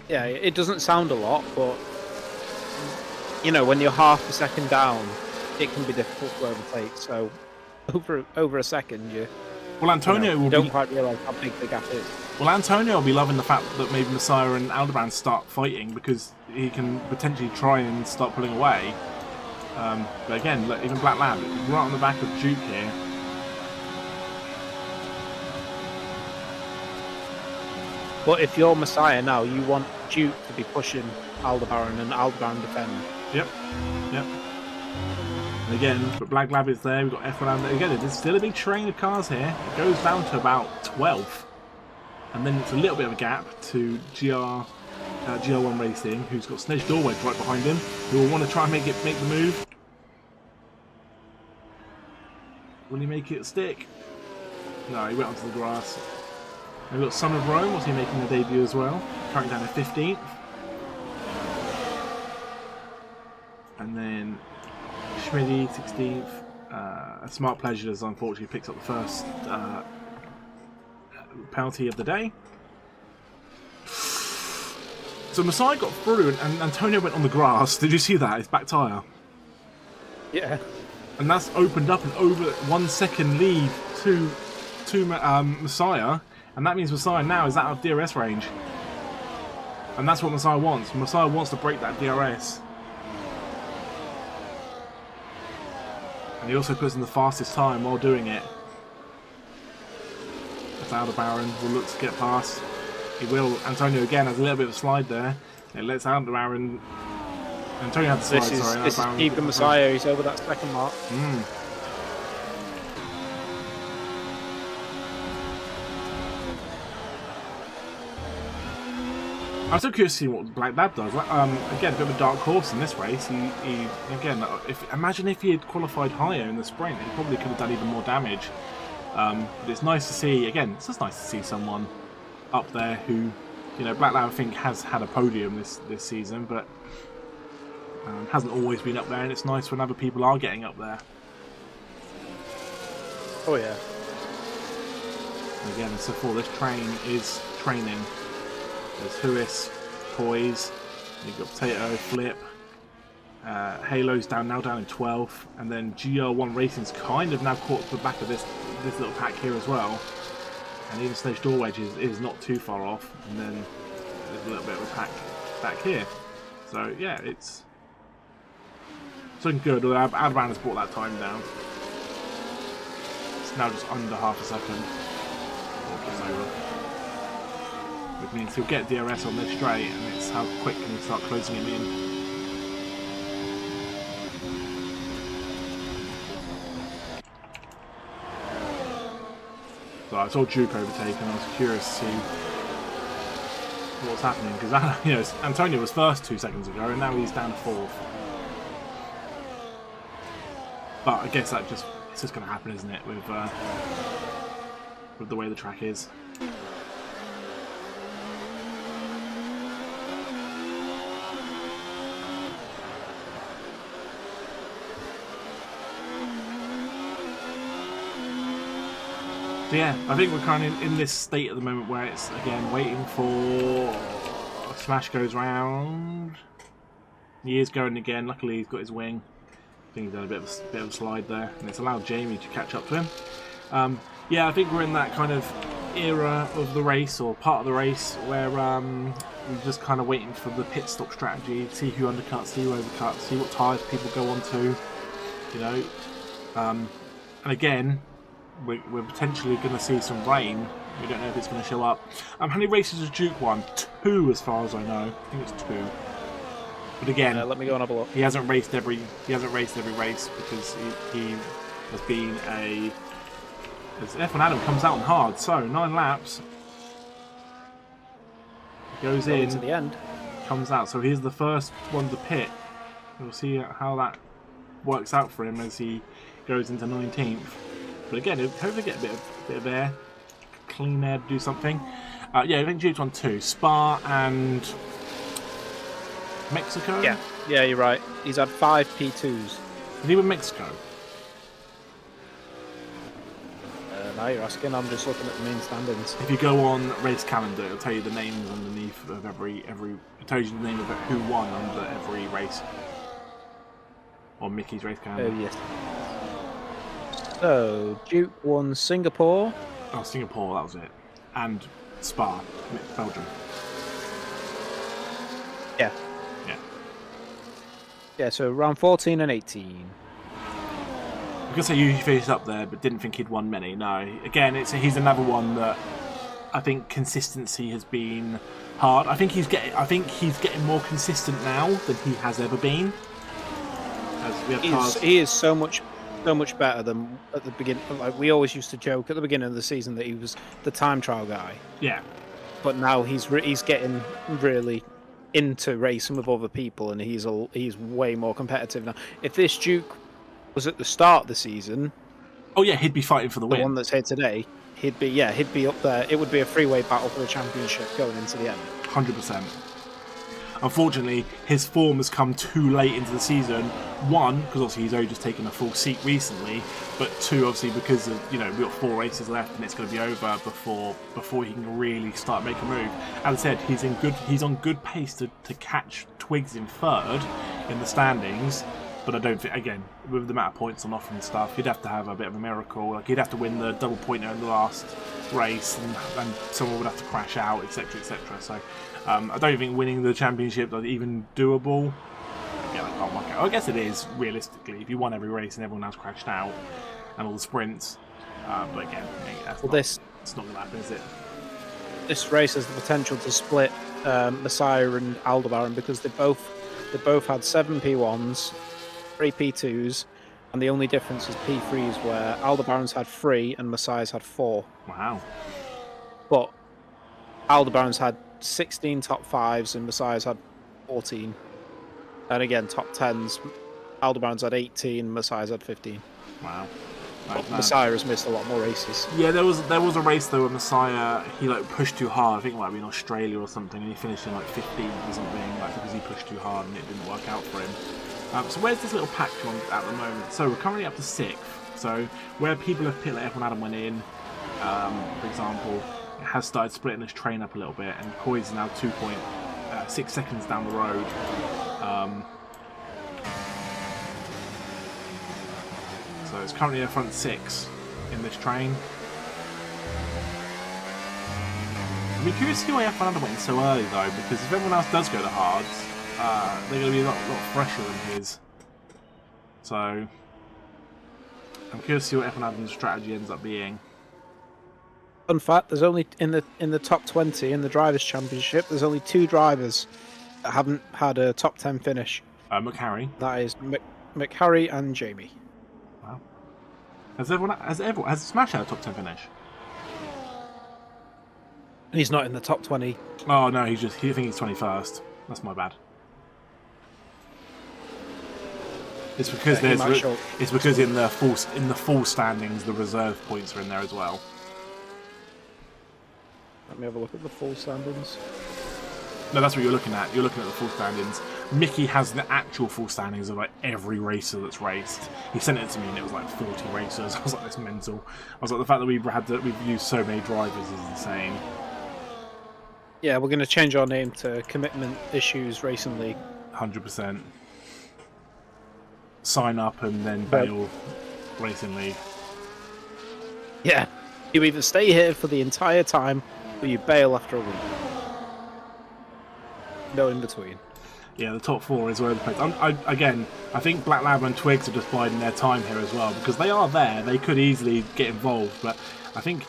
Yeah, it doesn't sound a lot, but when you're half a second down, it can be difficult to overtake. So over a second, you don't quite realise how big the gap is. Well, Antonio will be loving the fact that maybe Messiah and Aldebaran start fighting because he can potentially try and start pulling away. But again, look, even Black Lab, right on the back of Duke here. But if you're Messiah now, you want Duke to be pushing Aldebaran and Aldebaran defend. Yep. And again, but Black Lab is there. We've got F1 there. Again, there's still a big train of cars here. It goes down to about 12. And then it's a little bit of a gap to GR1 Racing, who's got Snedge Dorwedge right behind him, who will want to try and make the move. Will he make it stick? No, he went onto the grass. And we've got Son of Rome, was he making a debut as well? Currently down to 15th. And then Schmidty, 16th. Smart Pleasures unfortunately picks up the first penalty of the day. So Messiah got through and Antonio went on the grass. Did you see that? His back tyre. Yeah. And that's opened up an over 1 second lead to Messiah. And that means Messiah now is out of DRS range. And that's what Messiah wants. Messiah wants to break that DRS. And he also puts in the fastest time while doing it. That's Aldebaran will look to get past. He will. Antonio again has a little bit of a slide there. It lets Aldebaran. Antonio had the slide, This is keeping Messiah. He's over that second mark. I'm so curious to see what Black Lab does. Again, a bit of a dark horse in this race. Imagine if he had qualified higher in the sprint, he probably could have done even more damage. But it's nice to see. Again, it's just nice to see someone up there who, Black Lab I think has had a podium this season, but hasn't always been up there. And it's nice when other people are getting up there. Oh yeah. Again, so far this train is training. There's Huis, Poise, you've got Potato, Flip, Halo's now down in 12th, and then GR1 Racing's kind of now caught to the back of this little pack here as well. And even Snedge Dorwedge is not too far off, and then there's a little bit of a pack back here. So yeah, it's looking good, although Aldebaran has brought that time down. It's now just under half a second. It's over. Which means he'll get DRS on this straight, and it's how quick can he start closing him in. So I saw Duke overtaken. I was curious to see what's happening because Antonio was first 2 seconds ago, and now he's down to 4th. But I guess it's just going to happen, isn't it, with the way the track is. So yeah, I think we're kind of in this state at the moment where it's, again, waiting for Smash goes round. He is going again. Luckily, he's got his wing. I think he's done a bit of a slide there, and it's allowed Jamie to catch up to him. Yeah, I think we're in that kind of era of the race, or part of the race, where we're just kind of waiting for the pit stop strategy, see who undercuts, see who overcuts, see what tyres people go on to, And again, we're potentially going to see some rain. We don't know if it's going to show up. How many races has Duke won? 2, as far as I know. I think it's 2. But again, let me go and have a look. He hasn't raced every race because he has been a. As F1 Adam comes out on hard, so 9 laps. Goes in to the end. Comes out. So he's the first one to pit. We'll see how that works out for him as he goes into 19th. But again, he'll hopefully get a bit of air, clean air to do something. Yeah, I think Duke's on 2. Spa and Mexico? Yeah, you're right. He's had 5 P2s. Is he with Mexico? Now you're asking, I'm just looking at the main standings. If you go on race calendar, it'll tell you the names underneath of every. It tells you the name of who won under every race. On Mickey's race calendar. Oh, yes. So, Duke won Singapore. Oh, Singapore, that was it. And Spa, Belgium. Yeah. Yeah, so round 14 and 18. I could say you finished up there, but didn't think he'd won many. No. Again, he's another one that I think consistency has been hard. I think he's getting more consistent now than he has ever been. He is so much better than at the beginning. Like we always used to joke at the beginning of the season that he was the time trial guy. Yeah. But now he's getting really into racing with other people, and he's way more competitive now. If this Duke was at the start of the season, oh yeah, he'd be fighting for the win. The one that's here today, he'd be up there. It would be a three-way battle for the championship going into the end. 100%. Unfortunately, his form has come too late into the season. 1, because obviously he's only just taken a full seat recently, but 2, obviously because of we've got 4 races left and it's going to be over before he can really start making a move. As I said, he's on good pace to catch Twigs in 3rd in the standings. But I don't think, again, with the amount of points on offer and stuff, he'd have to have a bit of a miracle. Like he'd have to win the double pointer in the last race, and someone would have to crash out, etc., etc. So I don't think winning the championship is even doable. Yeah, like, oh my God. I guess it is realistically if you won every race and everyone else crashed out and all the sprints. But again, it's not going to happen, is it? This race has the potential to split Messiah and Aldebaran because they both had 7 P1s. 3 P2s, and the only difference is P3s, where Aldebaran's had 3 and Messiah's had 4. Wow. But Aldebaran's had 16 top 5s and Messiah's had 14. And again, top 10s, Aldebaran's had 18, Messiah's had 15. Wow. Messiah has missed a lot more races. Yeah, there was a race though where Messiah he pushed too hard. I think it might be in Australia or something, and he finished in 15th or something, because he pushed too hard and it didn't work out for him. So where's this little patch on at the moment? So we're currently up to 6th. So where people have pit like F1 Adam went in, for example, it has started splitting his train up a little bit, and Coy's now 2.6 seconds down the road. So it's currently a front 6 in this train. I'd be curious to see why F1 Adam went in so early though, because if everyone else does go to hards, they're going to be a lot fresher than his. So I'm curious to see what F1 Adam's strategy ends up being. Fun fact: there's only in the top 20 in the Drivers' Championship. There's only 2 drivers that haven't had a top 10 finish. McHarry. That is McHarry and Jamie. Wow. Has Smash had a top 10 finish? He's not in the top 20. Oh no, he think he's 21st. That's my bad. It's because it's because in the full standings the reserve points are in there as well. Let me have a look at the full standings. No, that's what you're looking at. You're looking at the full standings. Mickey has the actual full standings of like every racer that's raced. He sent it to me and it was like 40 racers. I was like, that's mental. I was like, the fact that we've used so many drivers is insane. Yeah, we're going to change our name to Commitment Issues Racing League. 100%. Sign up and then bail Racing League. Yeah. You either stay here for the entire time or you bail after a week. No in between. Yeah, the top 4 is where the place. I think Black Lab and Twigs are just biding their time here as well because they are there. They could easily get involved, but I think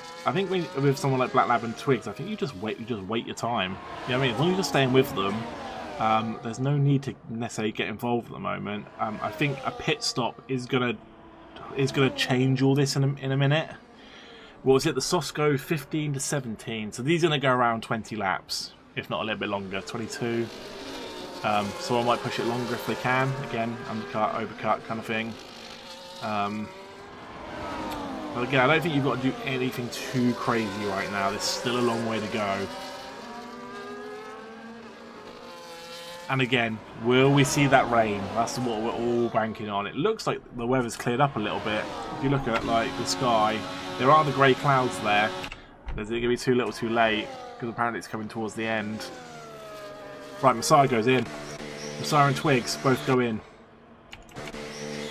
with someone like Black Lab and Twigs, I think you just wait your time. You know what I mean? As long as you're staying with them, there's no need to necessarily get involved at the moment. I think a pit stop is gonna change all this in a minute. What was it? The softs go 15 to 17, so these are gonna go around 20 laps, if not a little bit longer, 22. So I might push it longer if they can. Again, undercut, overcut kind of thing. But again, I don't think you've got to do anything too crazy right now. There's still a long way to go. And again, will we see that rain? That's what we're all banking on. It looks like the weather's cleared up a little bit. If you look at like the sky, there are the grey clouds there. Is it going to be too little too late? Because apparently it's coming towards the end. Right, Messiah goes in. Messiah and Twigs both go in.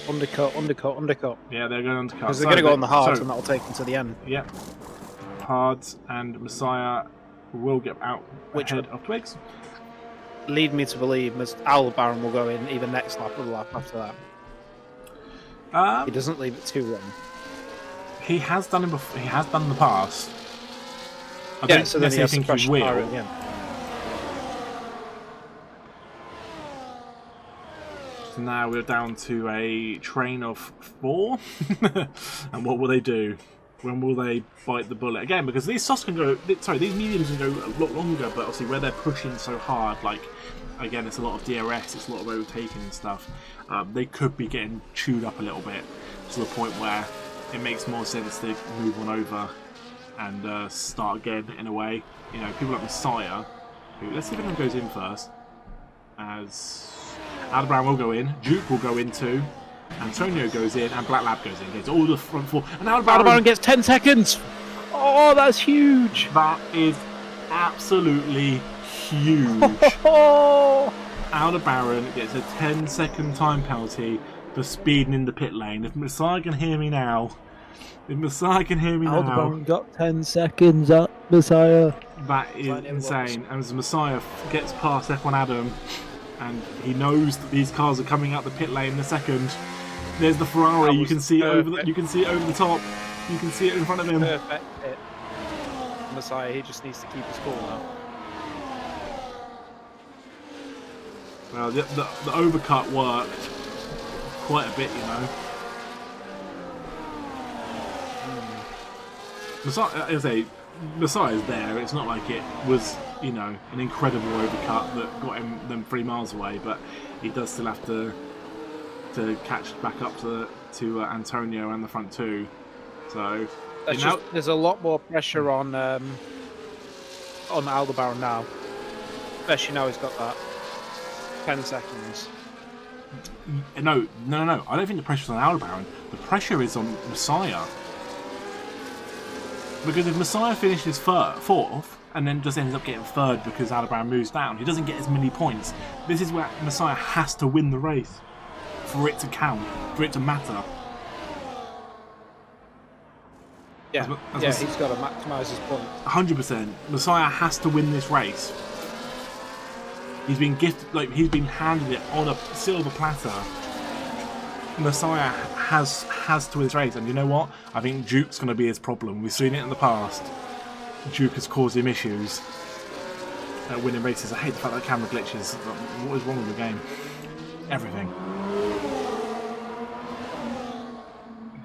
Undercut. Yeah, they're going undercut. Because they're going to go on the hards and that'll take them to the end. Yep. Hards and Messiah will get out ahead of Twigs. Lead me to believe Aldebaran will go in either next lap or the lap after that. He doesn't leave it too long. He has done it before. He has done in the past. I Yeah, don't so then he has to think he will. again. So now we're down to a train of 4. And what will they do? When will they bite the bullet again? Because these softs can go. Sorry, these mediums can go a lot longer. But obviously, where they're pushing so hard, like again, it's a lot of DRS, it's a lot of overtaking and stuff. They could be getting chewed up a little bit to the point where it makes more sense to move on over and start again in a way. You know, people like Messiah. Let's see if anyone goes in first. As Aldebaran will go in, Duke will go in too. Antonio goes in and Black Lab goes in. Gets all the front 4. And Aldebaran gets 10 seconds! Oh, that's huge! That is absolutely huge. Aldebaran gets a 10-second time penalty for speeding in the pit lane. If Messiah can hear me now. Aldebaran got 10 seconds up, Messiah. That is insane. And as Messiah gets past F1 Adam, and he knows that these cars are coming out the pit lane in a second. There's the Ferrari. You can see it over the. You can see it over the top. You can see it in front of him. Perfect hit. Messiah, he just needs to keep his cool now. Well, the overcut worked quite a bit, you know. Messiah's there. It's not like it was, you know, an incredible overcut that got them 3 miles away, but he does still have to catch back up to Antonio and the front 2. So there's a lot more pressure on Aldebaran now, especially now he's got that 10 seconds. No. I don't think the pressure's on Aldebaran. The pressure is on Messiah. Because if Messiah finishes 4th and then just ends up getting 3rd because Aldebaran moves down, he doesn't get as many points. This is where Messiah has to win the race for it to count, for it to matter. Yeah, he's got to maximise his points. 100%. Messiah has to win this race. He's been gifted, he's been handed it on a silver platter. Messiah has to win this race, and you know what? I think Duke's going to be his problem. We've seen it in the past. Duke has caused him issues at winning races. I hate the fact that camera glitches. What is wrong with the game? Everything.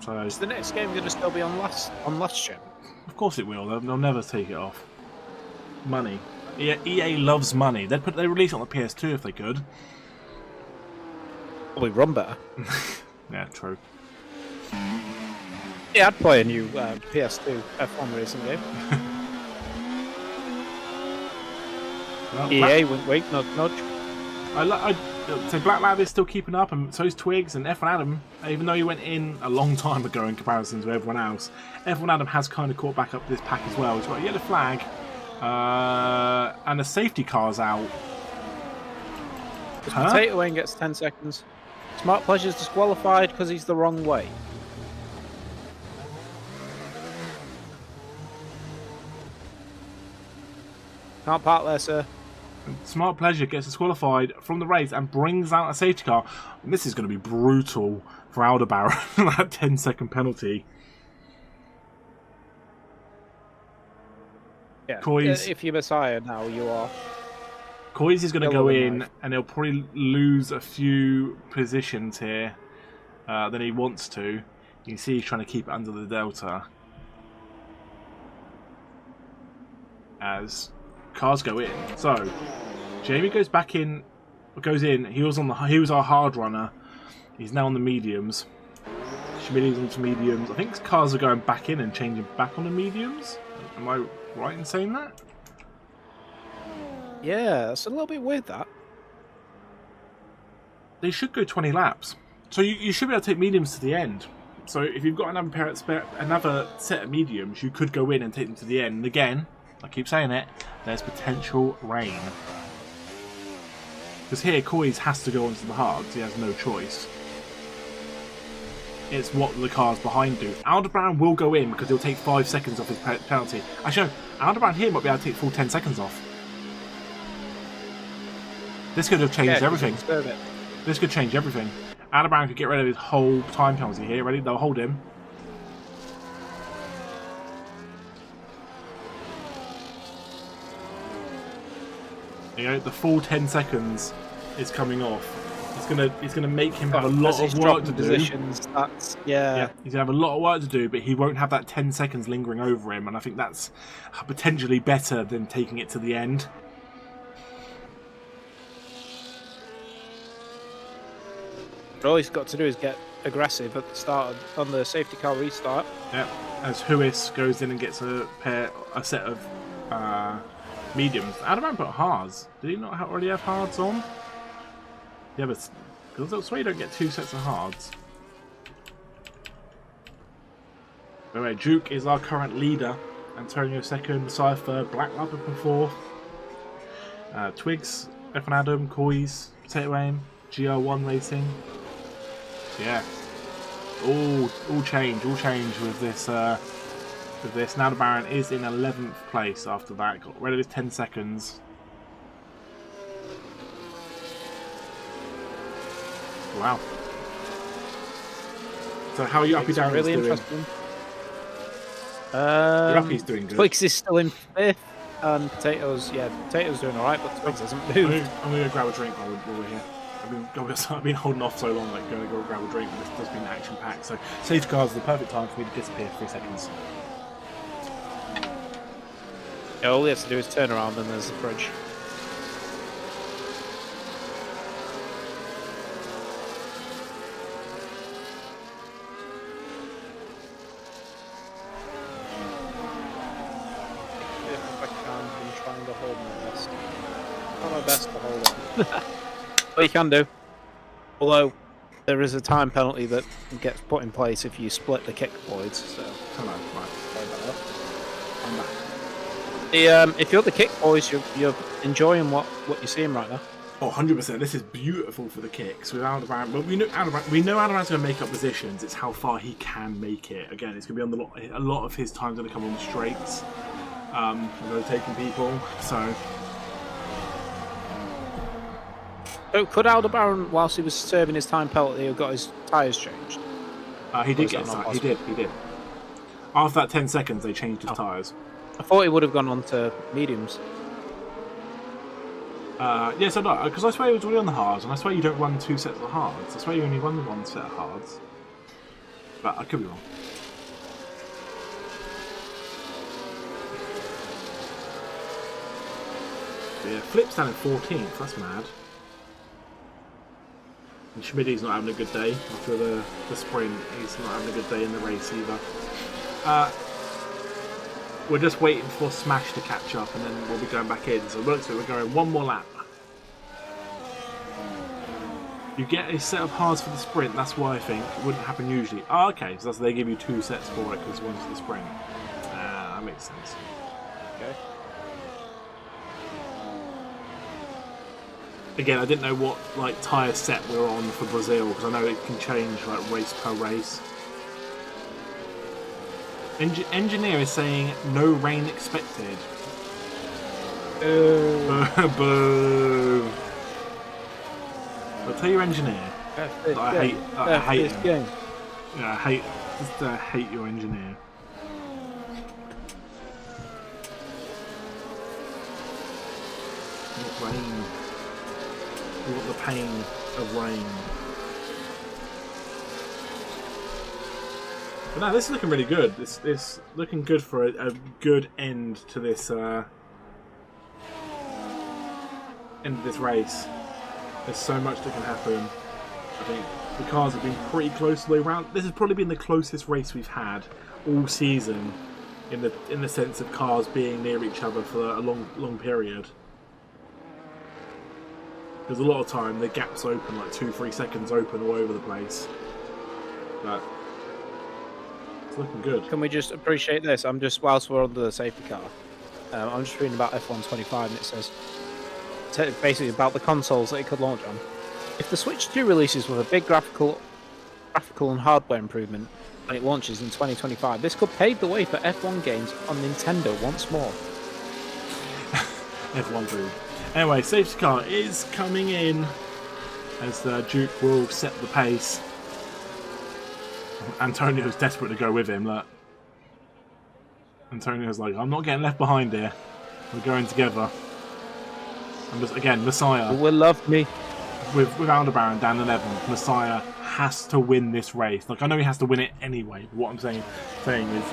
So is the next game going to still be on last gen? Of course it will. They'll never take it off. Money. EA loves money. They'd release it on the PS2 if they could. Probably run better. Yeah, true. Yeah, I'd play a new PS2 F1 racing game. Well, EA, wink, nudge, nudge. So Black Lad is still keeping up, and so is Twigs and F1 Adam. Even though he went in a long time ago in comparison to everyone else, F1 Adam has kind of caught back up this pack as well. He's got a yellow flag, and a safety car's out. Potato Wayne gets 10 seconds. Smart Pleasure's disqualified because he's the wrong way. Can't park there, sir. Smart Pleasure gets disqualified from the race and brings out a safety car. And this is going to be brutal for Aldebaran, that 10-second penalty. Yeah, Coys, if you're Messiah now, you are. Coys is going to go in, and he'll probably lose a few positions here than he wants to. You can see he's trying to keep it under the delta. As cars go in. So Jamie goes back in, goes in. He was our hard runner. He's now on the mediums. Schmidt's onto mediums. I think cars are going back in and changing back on the mediums. Am I right in saying that? Yeah, it's a little bit weird that. They should go 20 laps. So you should be able to take mediums to the end. So if you've got another set of mediums, you could go in and take them to the end. And again, I keep saying it, there's potential rain. Because here, Coys has to go onto the hards. He has no choice. It's what the cars behind do. Aldebaran will go in because he'll take 5 seconds off his penalty. Actually, no, Aldebaran here might be able to take full 10 seconds off. This could have changed everything. This could change everything. Aldebaran could get rid of his whole time penalty here. Ready? They'll hold him. You know, the full 10 seconds is coming off. It's gonna make him have a lot of work to do. Yeah, he's gonna have a lot of work to do, but he won't have that 10 seconds lingering over him, and I think that's potentially better than taking it to the end. All he's got to do is get aggressive at the start on the safety car restart. Yeah, as Huis goes in and gets a set of mediums. Aldebaran put hards. Did he not already have hards on? Yeah, but because that's why you don't get 2 sets of hards. Anyway, Duke is our current leader. Antonio second, Messiah third, Black Lab up in fourth. Twigs, F1 Adam, Coys, Potato Aim, GR1 Racing. Yeah, all change with this. Now Aldebaran is in 11th place after that. Got rid of his 10 seconds. Wow. So how are you uppy down? Really doing? interesting. Uppy's doing good. Twigs is still in 5th, and Potato's doing alright, but Twigs hasn't moved. I'm gonna grab a drink while we're here. I've been holding off so long, going to go grab a drink, but this has been action packed. So safety cars is the perfect time for me to disappear for 3 seconds. Yeah, all he has to do is turn around and there's the fridge. If I can, I'm trying to hold my best. Try my best to hold on. What you can do. Although, there is a time penalty that gets put in place if you split the kick voids, so... Hello, right. Sorry about that. I'm back. If you're the kick boys, you're enjoying what you're seeing right now. Oh, 100%. This is beautiful for the kicks. With Aldebaran, well, we know Aldebaran's going to make up positions. It's how far he can make it. Again, it's going to be on a lot of his time's going to come on the straights. Rotating people. So could Aldebaran, whilst he was serving his time penalty, have got his tyres changed? He did get his tyres. He did. After that 10 seconds, they changed his tyres. I thought he would have gone on to mediums. Yes, I know, because I swear he was already on the hards, and I swear you don't run 2 sets of hards. I swear you only run 1 set of hards. But I could be wrong. Yeah, Flip's down in 14th. That's mad. And Schmidt's not having a good day after the sprint. He's not having a good day in the race either. We're just waiting for Smash to catch up, and then we'll be going back in. So it looks like we're going one more lap. You get a set of hards for the sprint. That's why I think it wouldn't happen usually. Oh, okay. So they give you 2 sets for it because one's for the sprint. That makes sense. Okay. Again, I didn't know what like tyre set we were on for Brazil because I know it can change like race per race. Engineer is saying no rain expected. Boo. I'll tell your engineer. I hate him. Yeah, I hate your engineer. Not rain. We want the pain of rain. But no, this is looking really good. This looking good for a good end to this end of this race. There's so much that can happen. I think the cars have been pretty close all the way around. This has probably been the closest race we've had all season, in the sense of cars being near each other for a long period. There's a lot of time the gaps open, like 2-3 seconds open all over the place. But it's looking good. Can we just appreciate this? I'm just, whilst we're under the safety car, I'm just reading about F1 25, and it says basically about the consoles that it could launch on. If the Switch 2 releases with a big graphical and hardware improvement when it launches in 2025, this could pave the way for F1 games on Nintendo once more. F1 food. Anyway, safety car is coming in as the Duke will set the pace. Antonio's desperate to go with him. Look, Antonio's like, I'm not getting left behind here. We're going together. And just, again, Messiah You will love me. with Aldebaran down 11th. Messiah has to win this race. Like, I know he has to win it anyway. But what I'm saying is,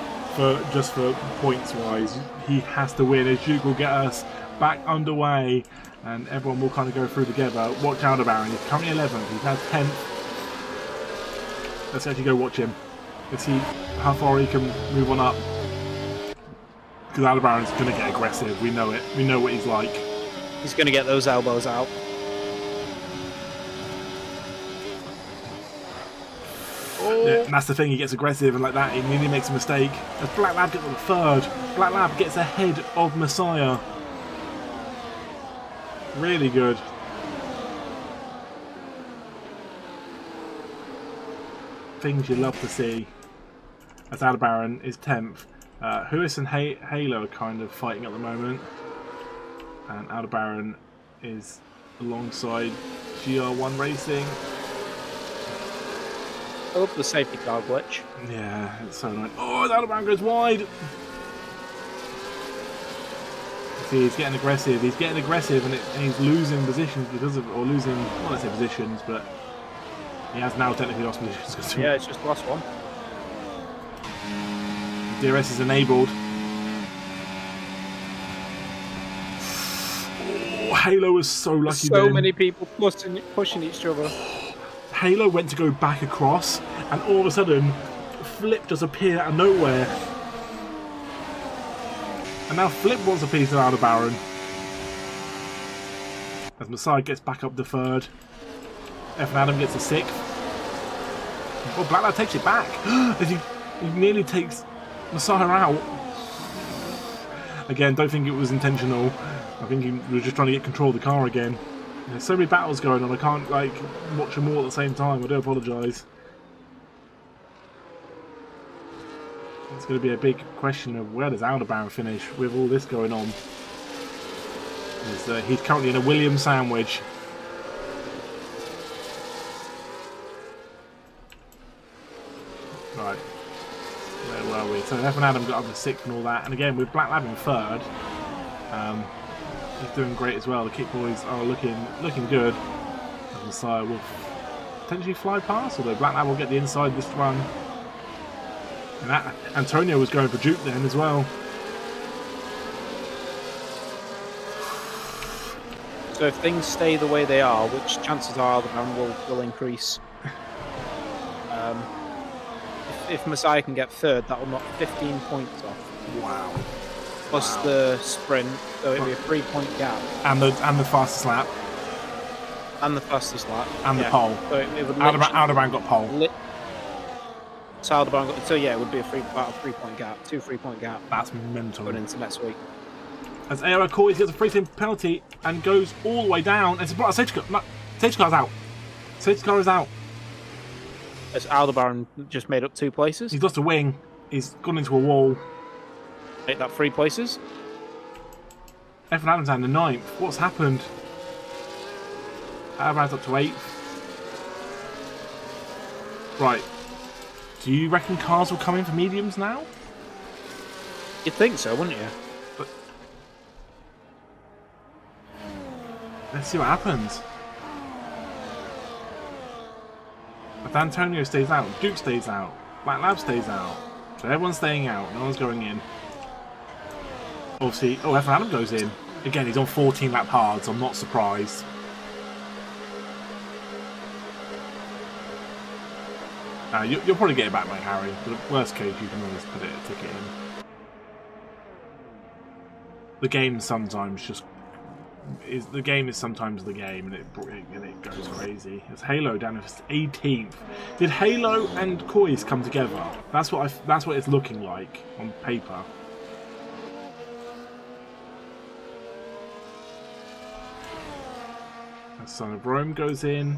just for points wise, he has to win. As Duke will get us back underway, and everyone will kind of go through together. Watch Aldebaran. He's currently 11th. He's now 10th. Let's actually go watch him. Let's see how far he can move on up. Because Aldebaran's going to get aggressive. We know it. We know what he's like. He's going to get those elbows out. Yeah, and that's the thing, he gets aggressive and like that, he nearly makes a mistake. As Black Lab gets on the third, Black Lab gets ahead of Messiah. Really good. Things you love to see. As Aldebaran is 10th. Huis and Halo are kind of fighting at the moment. And Aldebaran is alongside GR1 Racing. I love the safety car glitch. Yeah, it's so annoying. Oh, Aldebaran goes wide! See, he's getting aggressive. He's getting aggressive, and he's losing positions because of, or losing, well, let's say positions, but he has now technically lost positions. Yeah, it's just the last one. DRS is enabled. Oh, Halo was so lucky. So many people pushing each other. Halo went to go back across, and all of a sudden, Flip just appeared out of nowhere. And now Flip wants a piece of Aldebaran. As Messiah gets back up to third. F and Adam gets a 6th. Oh, Black Lad takes it back. As he nearly takes Messiah out. Again, don't think it was intentional. I think he was just trying to get control of the car again. There's so many battles going on, I can't like watch them all at the same time. I do apologise. It's going to be a big question of where does Aldebaran finish with all this going on. He's currently in a Williams sandwich. Right. Where were we? So F and Adam got up to 6th and all that. And again, with Black Lab in 3rd, he's doing great as well. The Kick Boys are looking good. And Messiah will potentially fly past, although Black Lab will get the inside this run. And Antonio was going for Duke then as well. So if things stay the way they are, which chances are the ban will increase. If Messiah can get third, that will knock 15 points off. Wow. Plus the sprint, so it'll be a 3-point gap. And the fastest lap. And the fastest lap. And the pole. So it would Aldebaran got pole. So Aldebaran got. So yeah, it would be about a 3-point gap, 2 3-point gap. That's mental. Going into next week. As AOR Quali gets a free spin penalty and goes all the way down. It's a safety car. No, safety car's out. Safety car is out. As Aldebaran just made up 2 places. He's lost a wing. He's gone into a wall. Make that 3 places. F1 Adams down to 9th. What's happened? Adams up to 8th. Right. Do you reckon cars will come in for mediums now? You'd think so, wouldn't you? But let's see what happens. If Antonio stays out, Duke stays out, Black Lab stays out. So everyone's staying out, no one's going in. Obviously, F1 Adam goes in. Again, he's on 14 lap hard, so I'm not surprised. You'll probably get it back, mate, Harry. But worst case, you can always put a ticket in. The game sometimes the game is sometimes the game, and it goes crazy. It's Halo down to 18th. Did Halo and Koi's come together? That's what it's looking like on paper. Son of Rome goes in,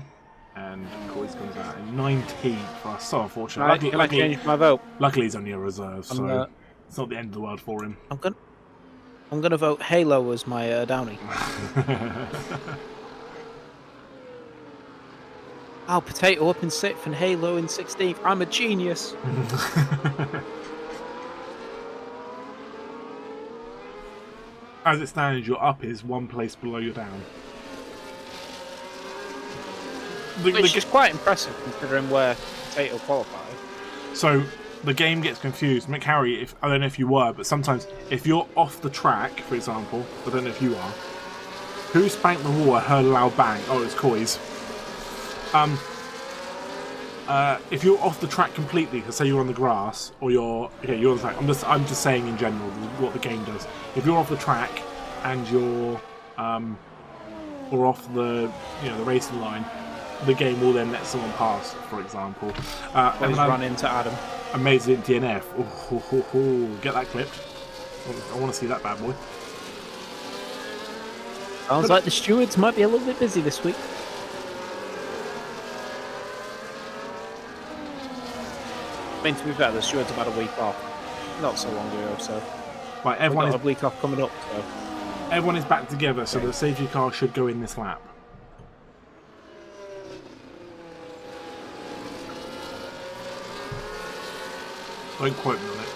and Koi's comes out in 19th. Oh, so unfortunate. Can I change my vote? Luckily, he's only a reserve, so it's not the end of the world for him. I'm gonna vote Halo as my Downey. Oh, Potato up in 6th and Halo in 16th. I'm a genius. As it stands, your up is 1 place below your down. Which is quite impressive considering where Potato qualified. So the game gets confused. McHarry, I don't know if you were, but sometimes if you're off the track, for example, I don't know if you are, who spanked the wall? I heard a loud bang. Oh, it's Koi's. If you're off the track completely, so say you're on the grass, or you're on the track. I'm just saying in general what the game does. If you're off the track and you're or off the the racing line, the game will then let someone pass, for example. And run into Adam. Amazing DNF. Get that clipped. I want to see that bad boy. Sounds like the stewards might be a little bit busy this week. I mean, to be fair, the stewards have had a week off. Not so long ago, so. Right, everyone got a week off coming up, so. Everyone is back together, so the safety car should go in this lap. Don't quote me on it.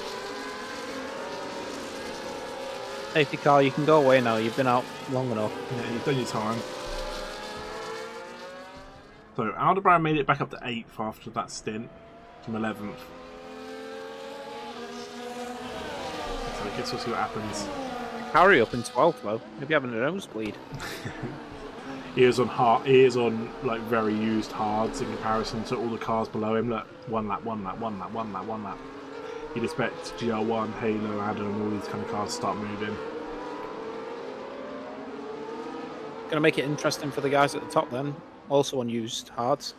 Safety car, you can go away now. You've been out long enough. Yeah, you've done your time. So Aldebaran made it back up to 8th after that stint from 11th. So I guess we'll see what happens. Harry up in 12th though. Maybe having a nosebleed. He is on like very used hards in comparison to all the cars below him. Look, one lap. You'd expect GR1, Halo, Adam, all these kind of cars to start moving. Gonna make it interesting for the guys at the top then. Also on used hards.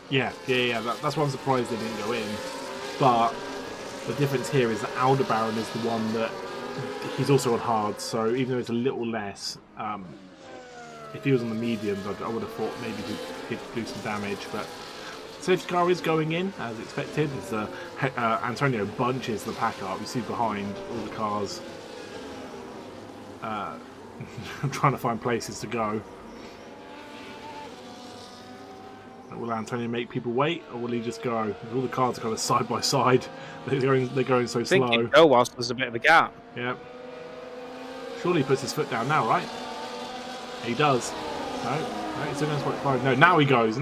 Yeah. That's why I'm surprised they didn't go in. But the difference here is that Aldebaran is the one that he's also on hards. So even though it's a little less, if he was on the mediums, I would have thought maybe he'd do some damage. But safety car is going in as expected. As Antonio bunches the pack up. You see behind all the cars trying to find places to go. Will Antonio make people wait, or will he just go? All the cars are kind of side by side. They're going so slow. I think he'd go whilst there's a bit of a gap. Yep. Surely he puts his foot down now, right? He does. No, he's in 45. No, now he goes.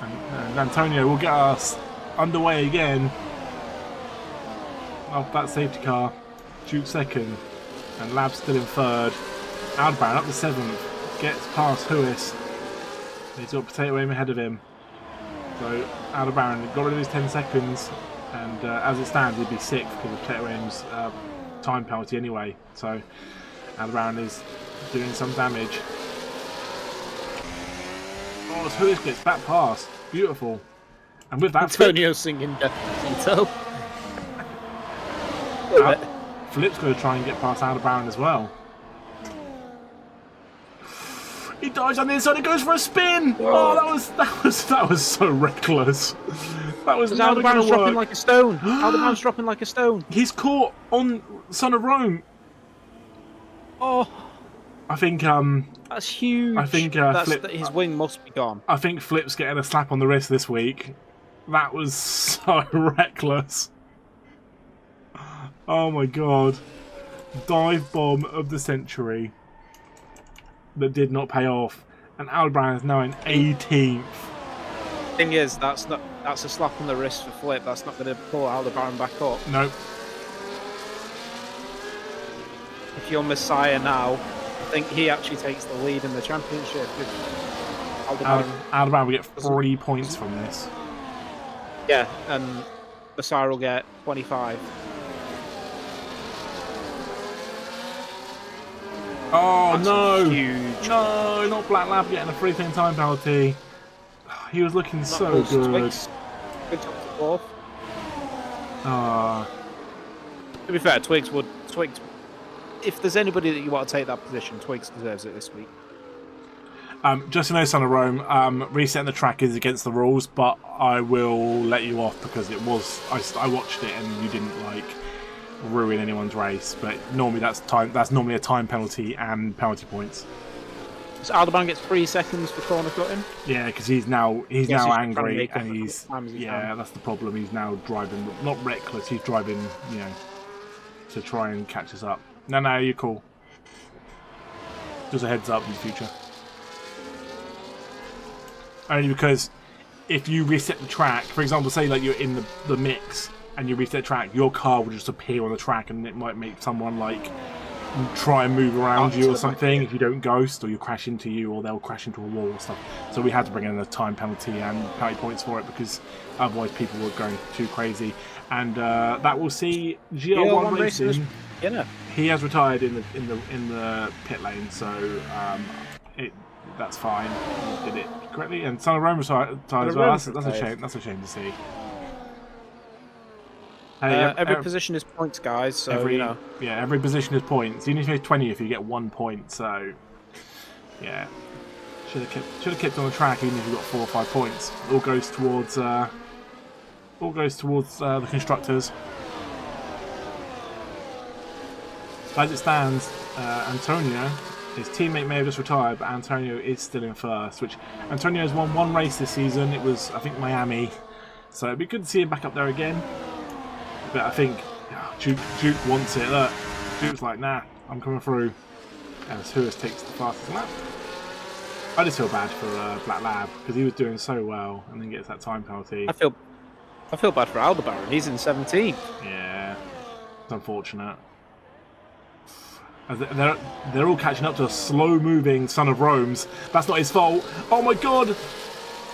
And Antonio will get us underway again. Off that safety car. Duke second. And Lab still in third. Aldebaran up to 7th. Gets past Huis. He's got Potato Aim ahead of him. So Aldebaran got rid of his 10 seconds. And as it stands, he'd be 6th because of Potato Aim's time penalty anyway. So Aldebaran is doing some damage. Oh, as Huis gets back past. Beautiful. And with that, Antonio singing Despacito. Flip's going to try and get past Aldebaran as well. He dives on the inside and goes for a spin. Whoa. Oh, that was so reckless. That was never going Aldebaran's to dropping work. like a stone. Aldebaran's dropping like a stone. He's caught on Son of Rome. Oh, I think that's huge. I think his wing must be gone. I think Flip's getting a slap on the wrist this week. That was so reckless. Oh my god. Dive bomb of the century. That did not pay off. And Aldebaran is now in 18th. Thing is, that's a slap on the wrist for Flip. That's not going to pull Aldebaran back up. Nope. If you're Messiah now, I think he actually takes the lead in the championship. Aldebaran will get 3 points from this. Yeah, and Messiah will get 25. Oh That's no! huge. No, not Black Lab getting a 3-thing time penalty. He was looking so Knuckles, good. Twigs up to fourth. Ah, To be fair, Twigs. If there's anybody that you want to take that position, Twigs deserves it this week. just to know, Son of Rome, resetting the track is against the rules, but I will let you off because it was. I watched it and you didn't ruin anyone's race. But normally that's normally a time penalty and penalty points. So Aldebaran gets 3 seconds for corner cutting. Yeah, because he's now he's angry and he's that's the problem. He's now driving not reckless. He's driving to try and catch us up. No, you're cool. Just a heads up in the future. Only because if you reset the track, for example, say you're in the mix and you reset the track, your car will just appear on the track and it might make someone try and move around you or something if you don't ghost, or you crash into you, or they'll crash into a wall or stuff. So we had to bring in a time penalty and penalty points for it because otherwise people were going too crazy. And that will see GL1 Racing. He has retired in the pit lane, so that's fine. He did it correctly, and Son of Rome retired as well. That's a shame. That's a shame to see. Hey, every position is points, guys. So every position is points. You need to make 20 if you get 1 point. So yeah, should have kept on the track even if you got 4 or 5 points. All goes towards the constructors. As it stands, Antonio, his teammate may have just retired, but Antonio is still in first. Which Antonio has won 1 race this season. It was, I think, Miami. So it'd be good to see him back up there again. But I think Duke wants it. Look, Duke's like, nah, I'm coming through. And Huis takes the fastest lap. I just feel bad for Black Lab because he was doing so well and then gets that time penalty. I feel bad for Aldebaran. He's in 17th. Yeah, it's unfortunate. As they're all catching up to a slow-moving Son of Rome's. That's not his fault. Oh my god!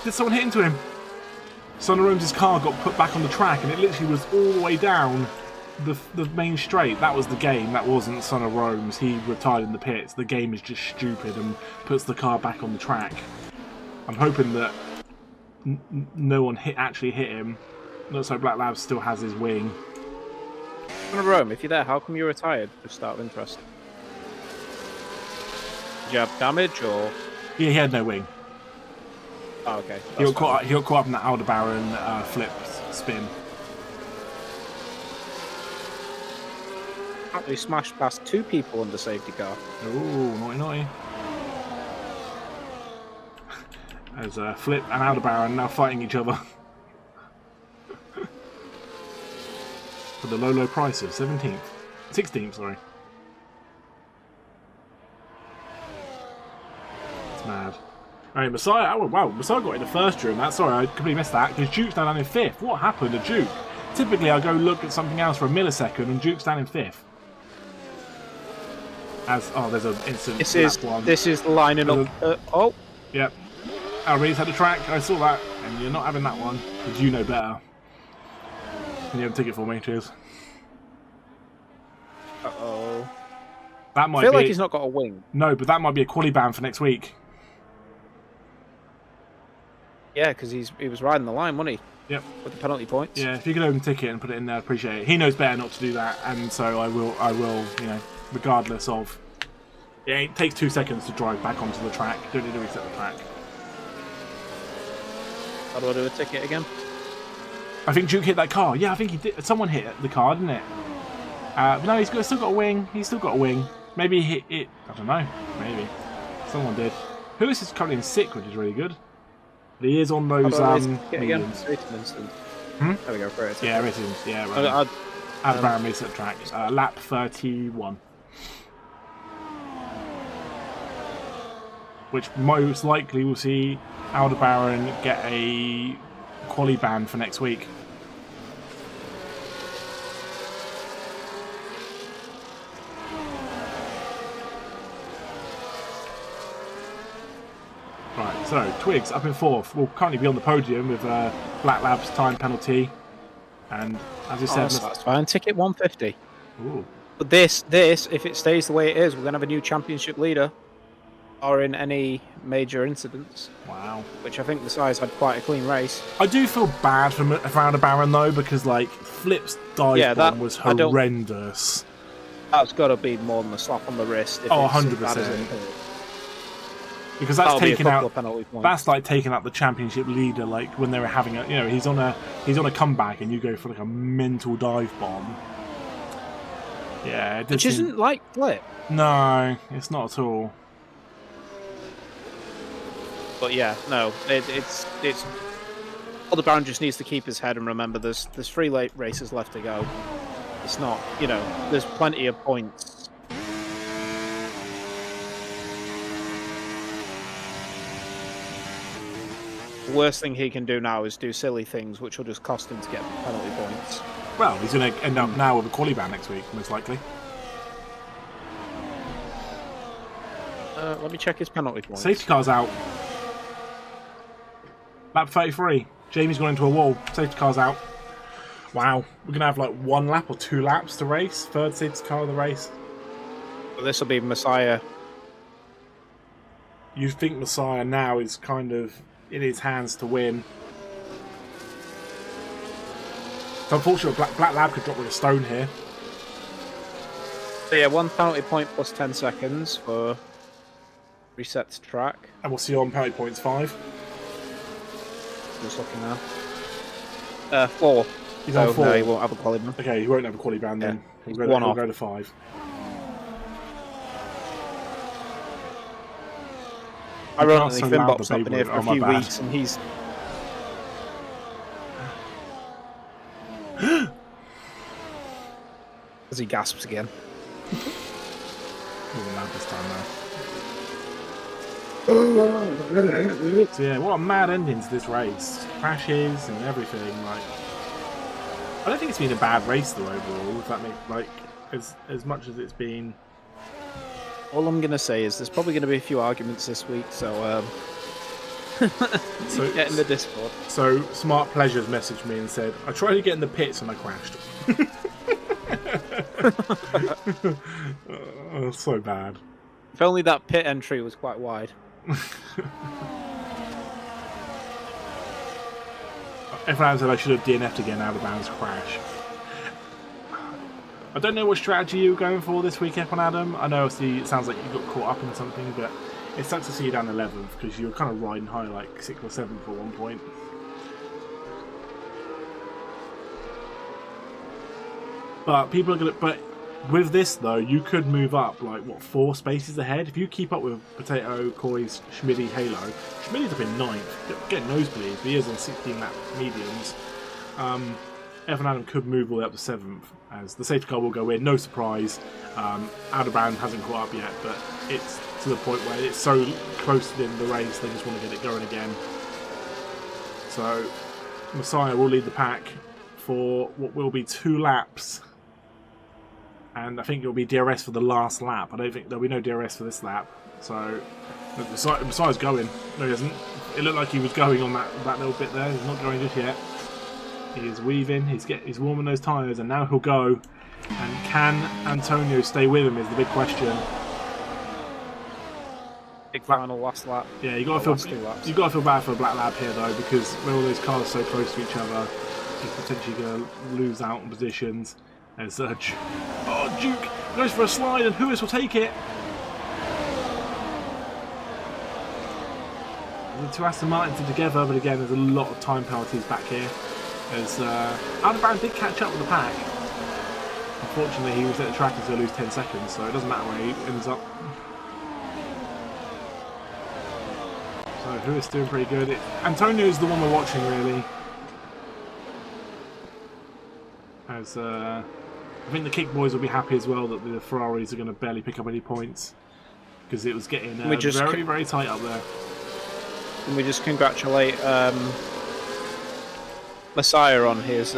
Did someone hit into him? Son of Rome's car got put back on the track and it literally was all the way down the main straight. That was the game. That wasn't Son of Rome's. He retired in the pits. The game is just stupid and puts the car back on the track. I'm hoping that no one actually hit him. Looks like Black Lab still has his wing. Son of Rome, if you're there, how come you retired? Just out of interest. Did you have damage or? Yeah, he had no wing. Oh, okay. He got caught up in that Aldebaran flip spin. He smashed past 2 people on the safety car. Ooh, naughty. As Flip and Aldebaran now fighting each other. For the low price of 16th, sorry. It's mad. Alright, Messiah. Oh wow, Messiah got in the first during that. Sorry, I completely missed that because Duke's down in 5th. What happened to Duke? Typically, I go look at something else for a millisecond, and Duke's down in 5th. As there's an instant. This is lining up. Oh. Yep. Reed's had a track. I saw that, and you're not having that one because you know better. Can you have a ticket for me? Cheers. Uh-oh. That might I feel be... like he's not got a wing. No, but that might be a quali ban for next week. Yeah, because he was riding the line, wasn't he? Yep. With the penalty points. Yeah, if you could open ticket and put it in there, I'd appreciate it. He knows better not to do that, and so I will, you know, regardless of... It takes 2 seconds to drive back onto the track. You don't need to reset the track. How do I do a ticket again? I think Duke hit that car. Yeah, I think he did. Someone hit the car, didn't it? But no, he's still got a wing. He's still got a wing. Maybe he hit it. I don't know. Maybe. Someone did. Who is currently in sick, which is really good. But he is on those mediums. Hmm? There we go. For it. Yeah, racing. Yeah, right. Aldebaran reset track. Lap 31. Which most likely will see Aldebaran get a quali ban for next week. Right, so Twigs up in 4th. Will currently be on the podium with Black Lab's time penalty. And as you said, that's fine. Ticket 150. Ooh. But this, if it stays the way it is, we're going to have a new championship leader. Or in any major incidents. Wow. Which I think the size had quite a clean race. I do feel bad for Aldebaran though, because like Flip's dive bomb was horrendous. That's got to be more than a slap on the wrist. If 100%. Because that's taking out. That's like taking out the championship leader. Like when they were having a, you know, he's on a comeback and you go for like a mental dive bomb. Yeah, which isn't like Flip. No, it's not at all. But yeah, no, it's Aldebaran just needs to keep his head and remember there's 3 late races left to go. It's not, you know, there's plenty of points. The worst thing he can do now is do silly things, which will just cost him to get penalty points. Well, he's going to end up now with a quali ban next week, most likely. Let me check his penalty points. Safety car's out. Lap 33. Jamie's gone into a wall. Safety car's out. Wow. We're going to have like 1 lap or 2 laps to race. 3rd safety car of the race. Well, this will be Messiah. You think Messiah now is kind of in his hands to win. So unfortunately, Black Lab could drop with a stone here. So yeah, 1 penalty point plus 10 seconds for reset to track. And we'll see you on penalty points 5. Just looking now. 4. He's on 4. No, he won't have a quali ban. Okay, he won't have a quali ban then. Yeah. He'll go to 5. Ironically, Finbot's not been here for a few weeks and he's... As he gasps again. Wasn't loud this time though. So yeah, what a mad ending to this race. Crashes and everything. Like, I don't think it's been a bad race though overall. If that makes like as much as it's been. All I'm gonna say is there's probably gonna be a few arguments this week, so get in the Discord. So Smart Pleasures messaged me and said, "I tried to get in the pits and I crashed." Oh, so bad. If only that pit entry was quite wide. Everyone said I should have DNF'd again out of bounds crash. I don't know what strategy you were going for this week, F1 Adam. I know obviously it sounds like you got caught up in something, but it sucks to see you down 11th because you were kind of riding high like 6th or 7th at one point. But people are gonna. But with this though, you could move up like what 4 spaces ahead if you keep up with Potato, Coy's, Schmidty, Halo. Schmidty's up in 9th, get nosebleeds, but he is on 16 lap mediums. F1 Adam could move all the way up to 7th, as the safety car will go in. No surprise. Aldebaran hasn't caught up yet, but it's to the point where it's so close to the end of the race, they just want to get it going again. So Messiah will lead the pack for what will be 2 laps. and I think it'll be DRS for the last lap. I don't think there'll be no DRS for this lap. So Messiah's going. No, he isn't. It looked like he was going on that little bit there. He's not going just yet. He is weaving. He's warming those tyres, and now he'll go. And can Antonio stay with him is the big question. Big final last lap. Yeah, you got to feel bad for a Black Lab here though, because when all those cars are so close to each other, he's potentially going to lose out on positions. There's Duke goes for a slide, and Lewis will take it. The two Aston Martins are together, but again, there's a lot of time penalties back here. As Aldebaran did catch up with the pack. Unfortunately, he was at the track and he'll lose 10 seconds, so it doesn't matter where he ends up. So who is doing pretty good? Antonio's the one we're watching, really. As I think the Kick Boys will be happy as well that the Ferraris are going to barely pick up any points, because it was getting very, very tight up there. And we just congratulate Messiah on his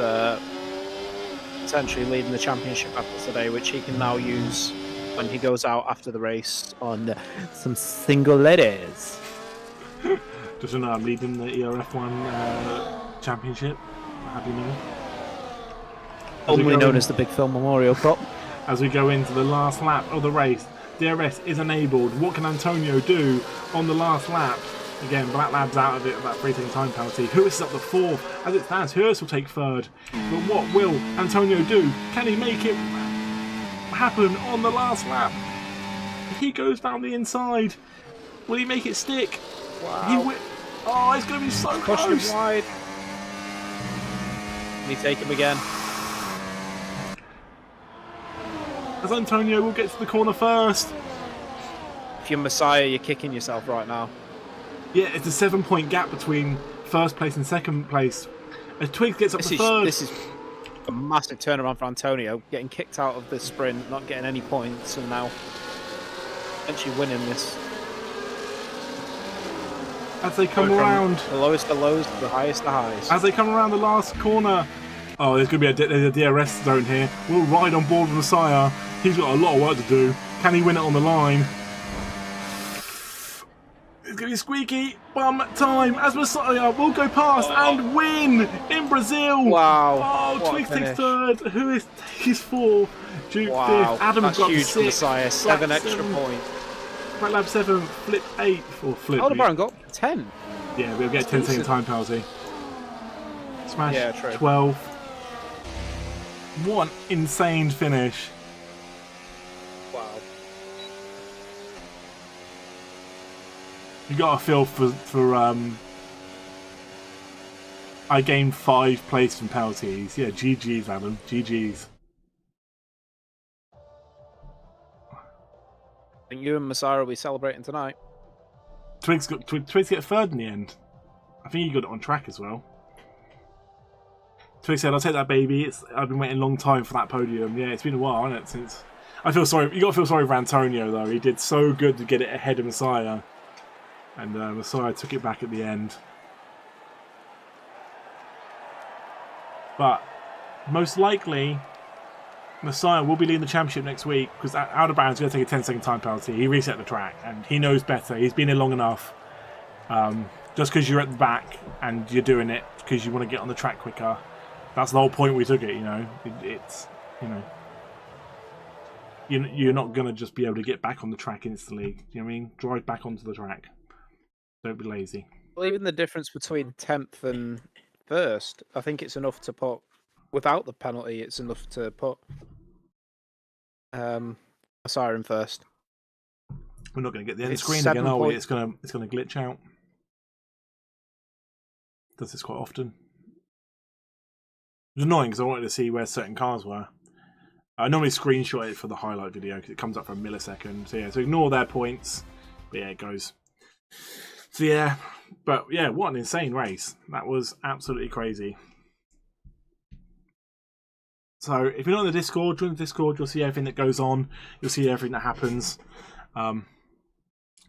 essentially leading the championship after today, which he can now use when he goes out after the race on some single ladies. Just know I'm leading the ERF1 championship. How do you know? Only known as the Big Phil Memorial Cup. As we go into the last lap of the race, DRS is enabled. What can Antonio do on the last lap? Again, Black Lab's out of it with that 3-second time penalty. Lewis is up to 4th. As it stands, Hurst will take 3rd. But what will Antonio do? Can he make it happen on the last lap? He goes down the inside. Will he make it stick? Wow. Oh, it's going to be so close. Pushed him wide. Can he take him again? As Antonio will get to the corner first. If you're Messiah, you're kicking yourself right now. Yeah, it's a 7-point gap between first place and second place. As Twigs gets up to 3rd. This is a massive turnaround for Antonio, getting kicked out of the sprint, not getting any points, and now actually winning this. As they come around, the lowest the lows, the highest the highs. As they come around the last corner, oh, there's going to be a DRS zone here. We'll ride on board with Messiah. He's got a lot of work to do. Can he win it on the line? It's going to be squeaky bum time as Messiah will go past and win in Brazil. Wow! Oh, Twigs takes 3rd. Who is takes 4th? Duke 5th. Adam's got huge 6th. For Messiah, 7 extra points. Black Lab 7, Flip 8 or Flip. Aldebaran got 10. Yeah, we'll get 10-second time penalty. Smash. Yeah, true. 12. What an insane finish. Wow. You got a feel for I gained 5 places from penalties. Yeah, GG's, Adam. GG's. I think you and Messiah will be celebrating tonight. Twigs get 3rd in the end. I think he got it on track as well. Twigs said, "I'll take that, baby. I've been waiting a long time for that podium." Yeah, it's been a while, hasn't it? Since I feel sorry. You got to feel sorry for Antonio though. He did so good to get it ahead of Messiah, and Messiah took it back at the end. But most likely, Messiah will be leading the championship next week because Aldebaran's going to take a 10-second time penalty. He reset the track and he knows better. He's been here long enough. Just because you're at the back and you're doing it because you want to get on the track quicker. That's the whole point we took it, you know. It's, you know, you're not going to just be able to get back on the track instantly. You know what I mean? Drive back onto the track. Don't be lazy. Well, even the difference between 10th and 1st, I think it's enough to put, without the penalty, it's enough to put Messiah in 1st. We're not going to get the end screen again, are we? It's going to glitch out. Does this quite often. It was annoying because I wanted to see where certain cars were. I normally screenshot it for the highlight video because it comes up for a millisecond. So yeah, so ignore their points. But yeah, it goes. So yeah, but yeah, what an insane race. That was absolutely crazy. So if you're not in the Discord, join the Discord. You'll see everything that goes on. You'll see everything that happens.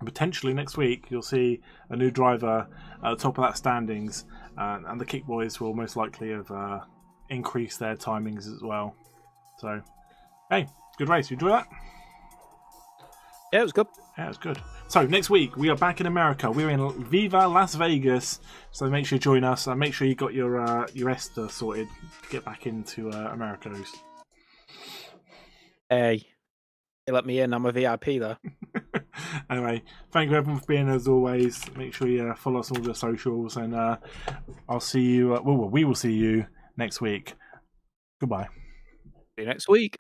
Potentially next week, you'll see a new driver at the top of that standings. And the Kick Boys will most likely have increased their timings as well. So, hey, Good race. You enjoy that? Yeah, it was good. Yeah, it was good. So next week we are back in America. We're in Viva Las Vegas. So make sure you join us. And make sure you got your ESTA sorted to get back into America's. Hey, they let me in. I'm a VIP though. Anyway, thank you everyone for being as always. Make sure you follow us on all the socials, and I'll see you. We will see you next week. Goodbye. See you next week.